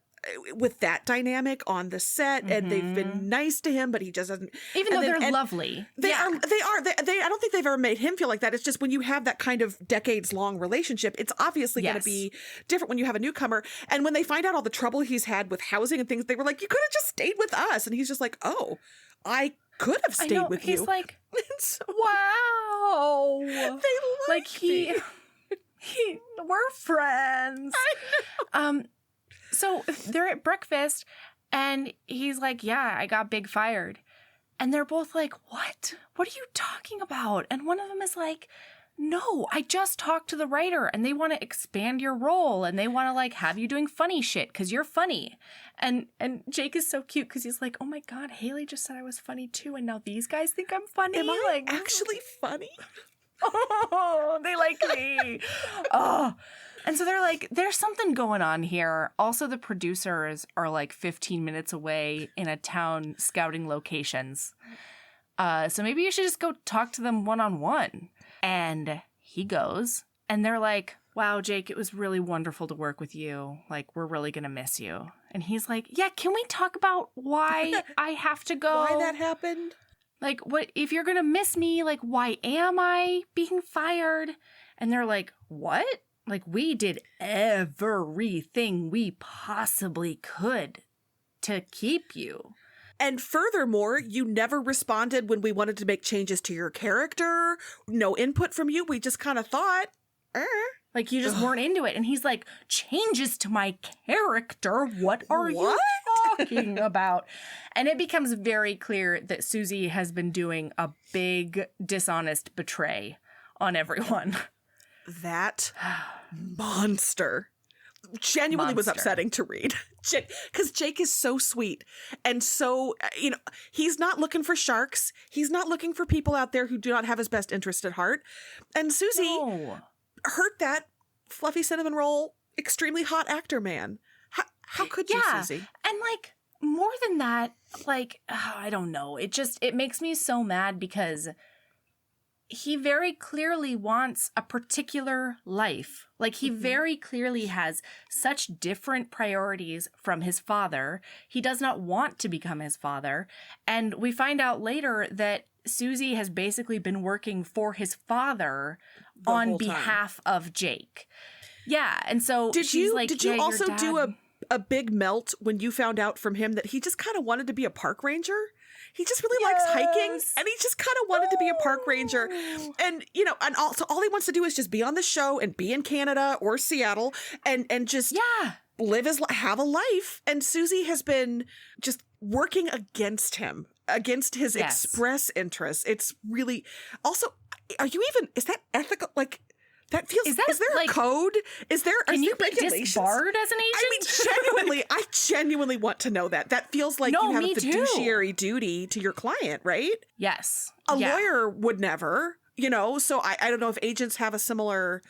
with that dynamic on the set. And they've been nice to him, but he just doesn't. Even though they're lovely. They are. I don't think they've ever made him feel like that. It's just when you have that kind of decades-long relationship, it's obviously going to be different when you have a newcomer. And when they find out all the trouble he's had with housing and things, they were like, you could have just stayed with us. And he's just like, oh, I could have stayed with you. He's like, wow. They like me. We're friends. I know. So they're at breakfast and he's like, yeah, I got big fired. And they're both like, what? What are you talking about? And one of them is like, no, I just talked to the writer and they want to expand your role and they want to like have you doing funny shit because you're funny. And Jake is so cute because he's like, oh my God, Haley just said I was funny too. And now these guys think I'm funny. Am I like actually funny? Oh, they like me. Oh. And so they're like, there's something going on here. Also, the producers are like 15 minutes away in a town scouting locations. So maybe you should just go talk to them one-on-one. And he goes, and they're like, wow, Jake, it was really wonderful to work with you. Like, we're really going to miss you. And he's like, yeah, can we talk about why I have to go? Why that happened? Like, what if you're going to miss me? Like, why am I being fired? And they're like, what? Like, we did everything we possibly could to keep you. And furthermore, you never responded when we wanted to make changes to your character. No input from you. We just kind of thought, Like, you just weren't into it. And he's like, changes to my character? What are you talking about? And it becomes very clear that Susie has been doing a big, dishonest betray on everyone. That monster genuinely was upsetting to read. Because Jake is so sweet and so, he's not looking for sharks. He's not looking for people out there who do not have his best interest at heart. And Susie hurt that fluffy cinnamon roll, extremely hot actor man. How could you, Susie? And like, more than that, like, I don't know. It makes me so mad because he very clearly wants a particular life. Like, he very clearly has such different priorities from his father. He does not want to become his father. And we find out later that Susie has basically been working for his father on behalf of Jake. Yeah. And so did you also do a big melt when you found out from him that he just kind of wanted to be a park ranger? He just really likes hiking, and he just kind of wanted to be a park ranger. And, and also all he wants to do is just be on the show and be in Canada or Seattle and just have a life. And Susie has been just working against him, against his express interests. It's really also, is that ethical? Like, that feels, is there a code? Can you be disbarred as an agent? I genuinely want to know that. That feels like you have a fiduciary duty to your client, right? Yes. A lawyer would never, so I don't know if agents have a similar,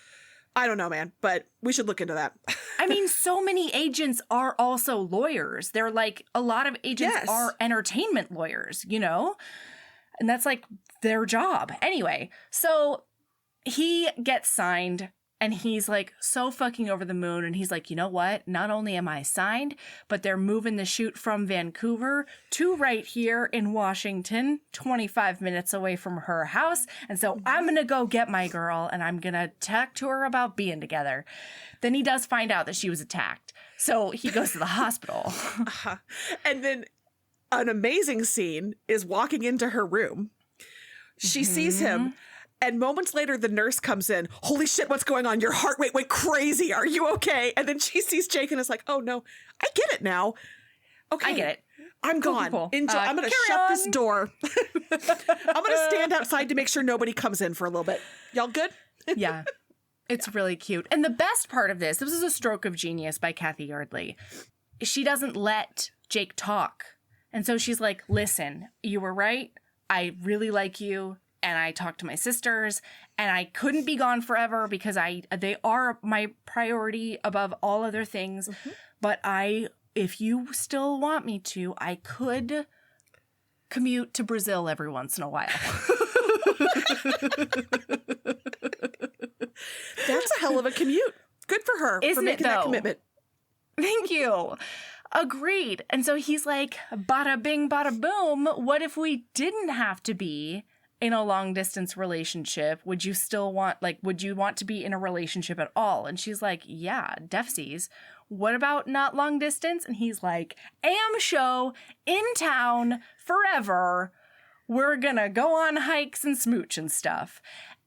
I don't know, man, but we should look into that. I mean, so many agents are also lawyers. They're like, a lot of agents are entertainment lawyers, and that's like their job. Anyway, so he gets signed and he's like so fucking over the moon. And he's like, you know what? Not only am I signed, but they're moving the shoot from Vancouver to right here in Washington, 25 minutes away from her house. And so I'm going to go get my girl and I'm going to talk to her about being together. Then he does find out that she was attacked. So he goes to the hospital. And then an amazing scene is walking into her room. She sees him. And moments later, the nurse comes in. Holy shit, what's going on? Your heart rate went crazy. Are you okay? And then she sees Jake and is like, oh, no, I get it now. Okay. I get it. I'm gone. Cool. Enjoy. I'm going to shut this door. I'm going to stand outside to make sure nobody comes in for a little bit. Y'all good? Yeah. It's really cute. And the best part of this is a stroke of genius by Cathy Yardley. She doesn't let Jake talk. And so she's like, listen, you were right. I really like you. And I talked to my sisters, and I couldn't be gone forever because they are my priority above all other things. But if you still want me to, I could commute to Brazil every once in a while. That's a hell of a commute. Good for her for making that commitment. Thank you. Agreed. And so he's like, bada bing, bada boom. What if we didn't have to be in a long distance relationship? Would you want to be in a relationship at all? And she's like, yeah, defsies. What about not long distance? And he's like, am show in town forever. We're gonna go on hikes and smooch and stuff.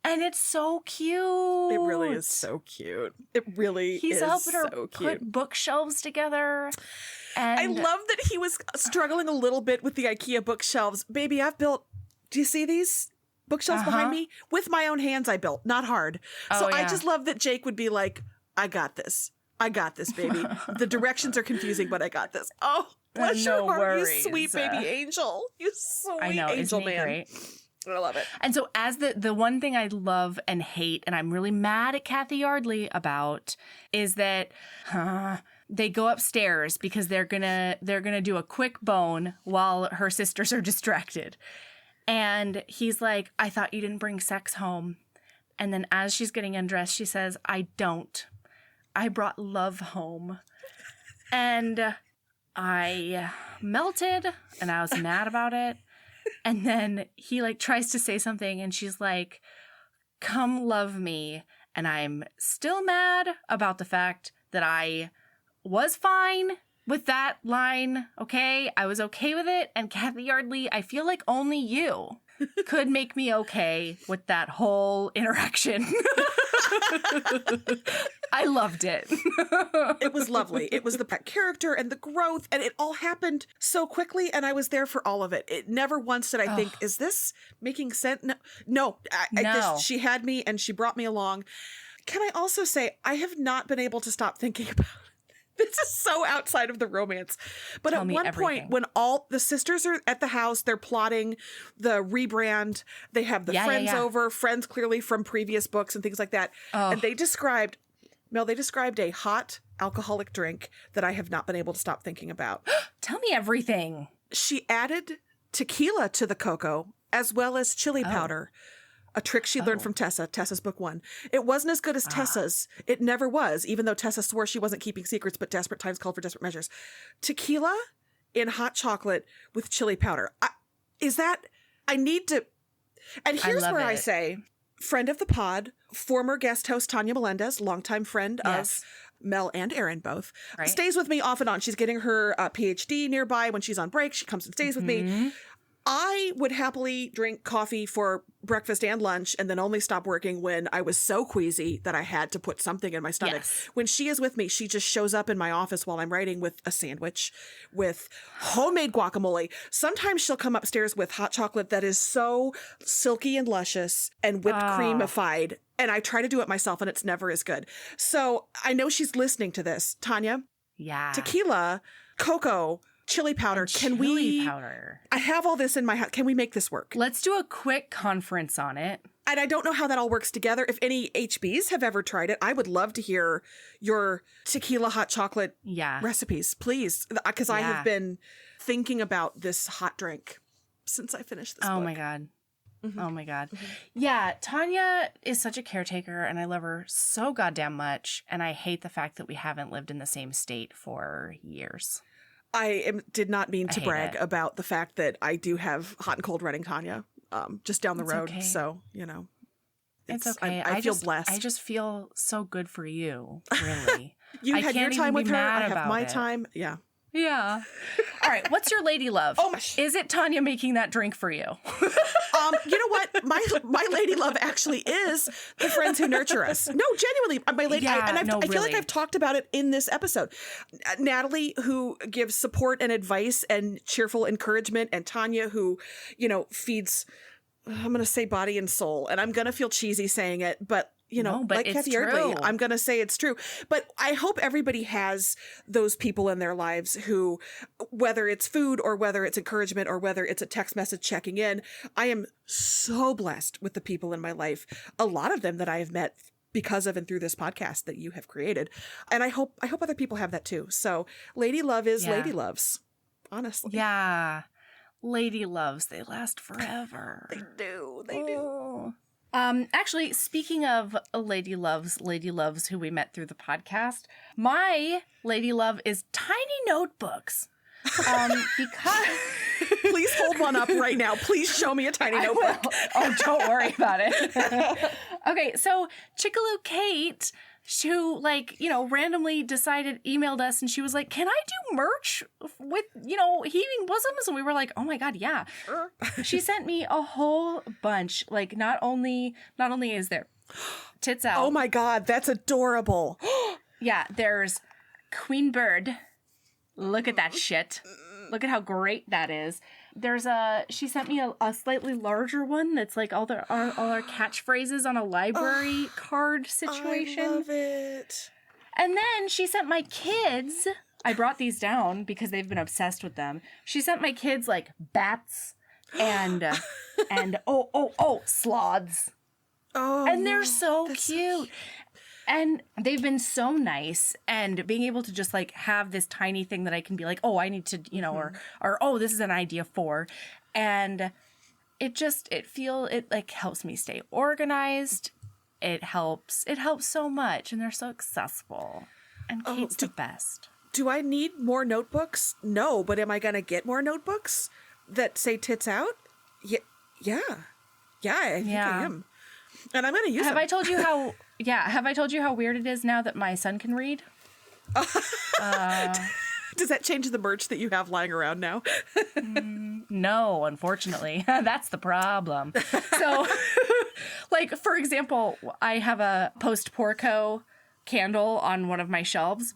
And it's so cute. It really is so cute. It really is so cute. He's helping her put bookshelves together. And I love that he was struggling a little bit with the IKEA bookshelves. Baby, do you see these bookshelves behind me? With my own hands I built, not hard. I just love that Jake would be like, I got this. I got this, baby. The directions are confusing, but I got this. Oh, bless your heart, worries. You sweet baby angel. You sweet angel man. Great? I love it. And so as the one thing I love and hate, and I'm really mad at Cathy Yardley about, is that they go upstairs because they're gonna do a quick bone while her sisters are distracted. And he's like, I thought you didn't bring sex home. And then as she's getting undressed, she says, I don't. I brought love home. And I melted and I was mad about it. And then he like tries to say something and she's like, come love me. And I'm still mad about the fact that I was fine with that line. Okay. I was okay with it. And Cathy Yardley, I feel like only you could make me okay with that whole interaction. I loved it. It was lovely. It was the character and the growth, and it all happened so quickly, and I was there for all of it. It never once did I think, is this making sense? No. She had me, and she brought me along. Can I also say, I have not been able to stop thinking about it. This is so outside of the romance. But at one point, when all the sisters are at the house, they're plotting the rebrand. They have the friends over, friends clearly from previous books and things like that. And they described a hot alcoholic drink that I have not been able to stop thinking about. Tell me everything. She added tequila to the cocoa as well as chili powder. A trick she learned from Tessa's book 1. It wasn't as good as Tessa's. It never was, even though Tessa swore she wasn't keeping secrets, but desperate times called for desperate measures. Tequila in hot chocolate with chili powder. I need to... And here's where I say, friend of the pod, former guest host Tanya Melendez, longtime friend of Mel and Aaron both, stays with me off and on. She's getting her PhD nearby. When she's on break, she comes and stays with me. I would happily drink coffee for breakfast and lunch and then only stop working when I was so queasy that I had to put something in my stomach. Yes. When she is with me, she just shows up in my office while I'm writing with a sandwich, with homemade guacamole. Sometimes she'll come upstairs with hot chocolate that is so silky and luscious and whipped creamified. And I try to do it myself and it's never as good. So I know she's listening to this. Tanya? Yeah. Tequila, cocoa, chili powder. Chili powder. I have all this in my house. Can we make this work? Let's do a quick conference on it. And I don't know how that all works together. If any HBs have ever tried it, I would love to hear your tequila hot chocolate recipes, please. Because I have been thinking about this hot drink since I finished this book. Oh my God. Oh my God. Yeah, Tanya is such a caretaker and I love her so goddamn much. And I hate the fact that we haven't lived in the same state for years. Did not mean to brag about the fact that I do have hot and cold running Tanya just down the road. Okay. So, you know. It's okay. I feel blessed. I just feel so good for you, really. You had your time with her. I have my time. Yeah. Yeah. All right. What's your lady love? Oh my! Is it Tanya making that drink for you? You know what? My lady love actually is the friends who nurture us. No, genuinely, my lady. I feel like I've talked about it in this episode. Natalie, who gives support and advice and cheerful encouragement, and Tanya, who, you know, feeds. I'm going to say body and soul, and I'm going to feel cheesy saying it, but. You know, but like Cathy Yardley, I'm going to say it's true. But I hope everybody has those people in their lives who, whether it's food or whether it's encouragement or whether it's a text message checking in, I am so blessed with the people in my life. A lot of them that I have met because of and through this podcast that you have created. And I hope other people have that too. So lady love is lady loves, honestly. Yeah. Lady loves, they last forever. They do. Actually, speaking of lady loves who we met through the podcast, my lady love is tiny notebooks. Because please hold one up right now. Please show me a tiny notebook. Oh, don't worry about it. Okay, so Chickaloo Kate, who, like, you know, randomly emailed us, and she was like, can I do merch with, you know, heaving bosoms? And we were like, oh my God, yeah. Sure. She sent me a whole bunch. Like, not only is there tits out. Oh my God, that's adorable. Yeah, there's Queen Bird. Look at that shit. Look at how great that is. She sent me a slightly larger one that's like all our catchphrases on a library card situation. I love it. And then she sent my kids, I brought these down because they've been obsessed with them. She sent my kids like bats and sloths. Oh, and they're so cute. And they've been so nice, and being able to just like have this tiny thing that I can be like, oh, I need to, you know, or oh, this is an idea for, and it like helps me stay organized. it helps so much, and they're so accessible. And Kate's the best. Do I need more notebooks? No, but am I going to get more notebooks that say tits out? Yeah, I think I am. And I'm going to use them. Have I told you how weird it is now that my son can read? Does that change the merch that you have lying around now? No, unfortunately. That's the problem. So, like, for example, I have a post-porco candle on one of my shelves.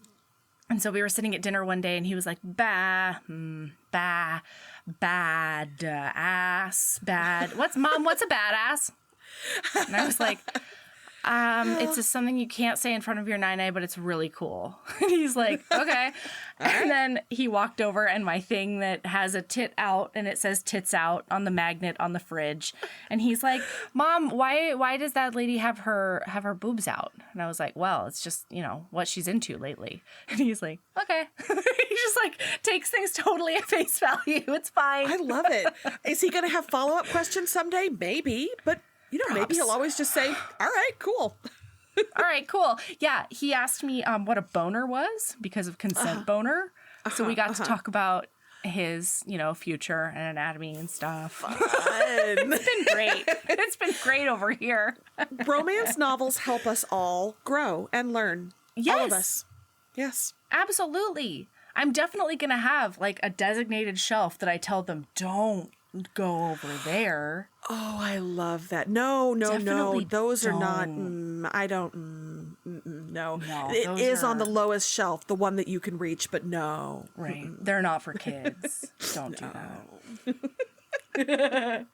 And so we were sitting at dinner one day, and he was like, bad ass, bad. What's a badass? And I was like, it's just something you can't say in front of your nine-a, but it's really cool. And he's like, okay. And then he walked over, and my thing that has a tit out, and it says tits out on the magnet on the fridge. And he's like, Mom, why does that lady have her boobs out? And I was like, well, it's just, what she's into lately. And he's like, okay. He just like takes things totally at face value. It's fine. I love it. Is he going to have follow-up questions someday? Maybe, but maybe he'll always just say, all right, cool. All right, cool. Yeah, he asked me what a boner was because of consent boner. So we got to talk about his, future and anatomy and stuff. Fun. It's been great. It's been great over here. Romance novels help us all grow and learn. Yes. All of us. Yes. Absolutely. I'm definitely going to have like a designated shelf that I tell them, don't go over there. Oh, I love that. No. Those are not, I don't, no. It is on the lowest shelf, the one that you can reach, but no. Right. They're not for kids. Don't do that.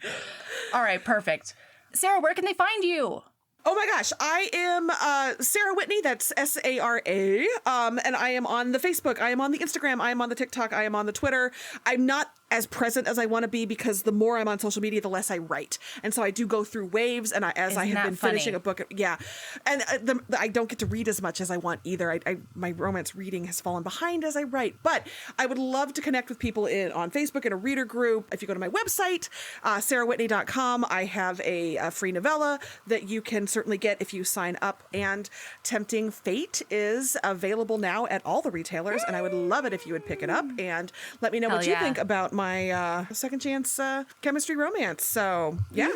All right, perfect. Sara, where can they find you? Oh my gosh, I am Sara Whitney, that's Sara, and I am on the Facebook, I am on the Instagram, I am on the TikTok, I am on the Twitter. I'm not as present as I want to be because the more I'm on social media, the less I write. And so I do go through waves, and I have been finishing a book. Yeah. And I don't get to read as much as I want either. My romance reading has fallen behind as I write. But I would love to connect with people on Facebook in a reader group. If you go to my website, sarawhitney.com, I have a free novella that you can certainly get if you sign up. And Tempting Fate is available now at all the retailers. And I would love it if you would pick it up and let me know what you think about my second chance chemistry romance. So yeah.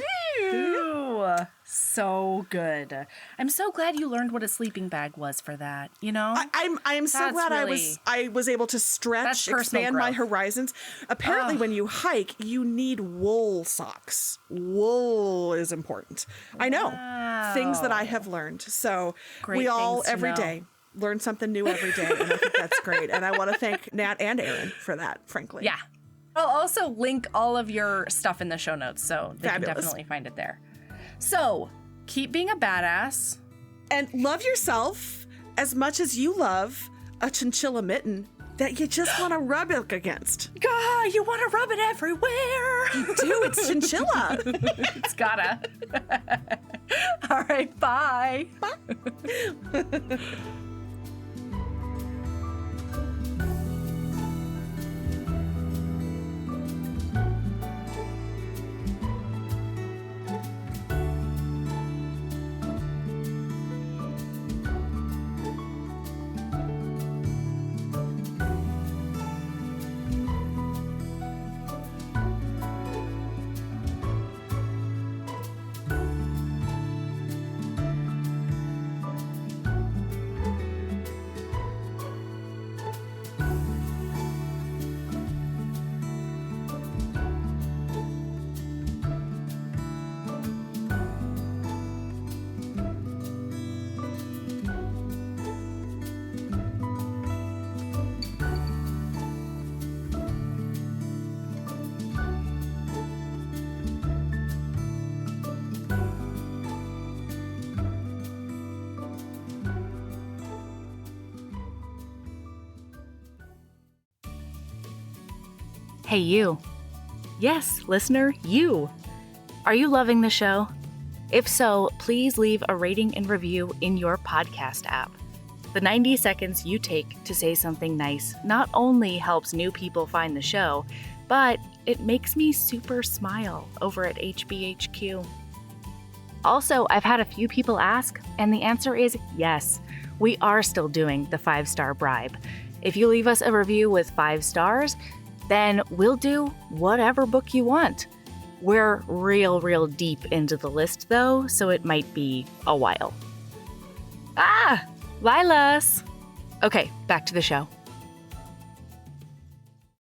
So good. I'm so glad you learned what a sleeping bag was for that, I'm so glad I was able to stretch, expand my horizons. Apparently when you hike, you need wool socks. Wool is important. I know. Things that I have learned. So we all every day learn something new every day, and I think that's great. And I want to thank Nat and Aaron for that, frankly. Yeah. I'll also link all of your stuff in the show notes, so they Fabulous. Can definitely find it there. So, keep being a badass. And love yourself as much as you love a chinchilla mitten that you just want to rub it against. God, you want to rub it everywhere. You do. It's chinchilla. It's gotta. All right, bye. Bye. Hey, you. Yes, listener, you. Are you loving the show? If so, please leave a rating and review in your podcast app. The 90 seconds you take to say something nice not only helps new people find the show, but it makes me super smile over at HBHQ. Also, I've had a few people ask, and the answer is yes. We are still doing the 5-star bribe. If you leave us a review with 5 stars, then we'll do whatever book you want. We're real deep into the list, though, so it might be a while. Lilas! Okay, back to the show.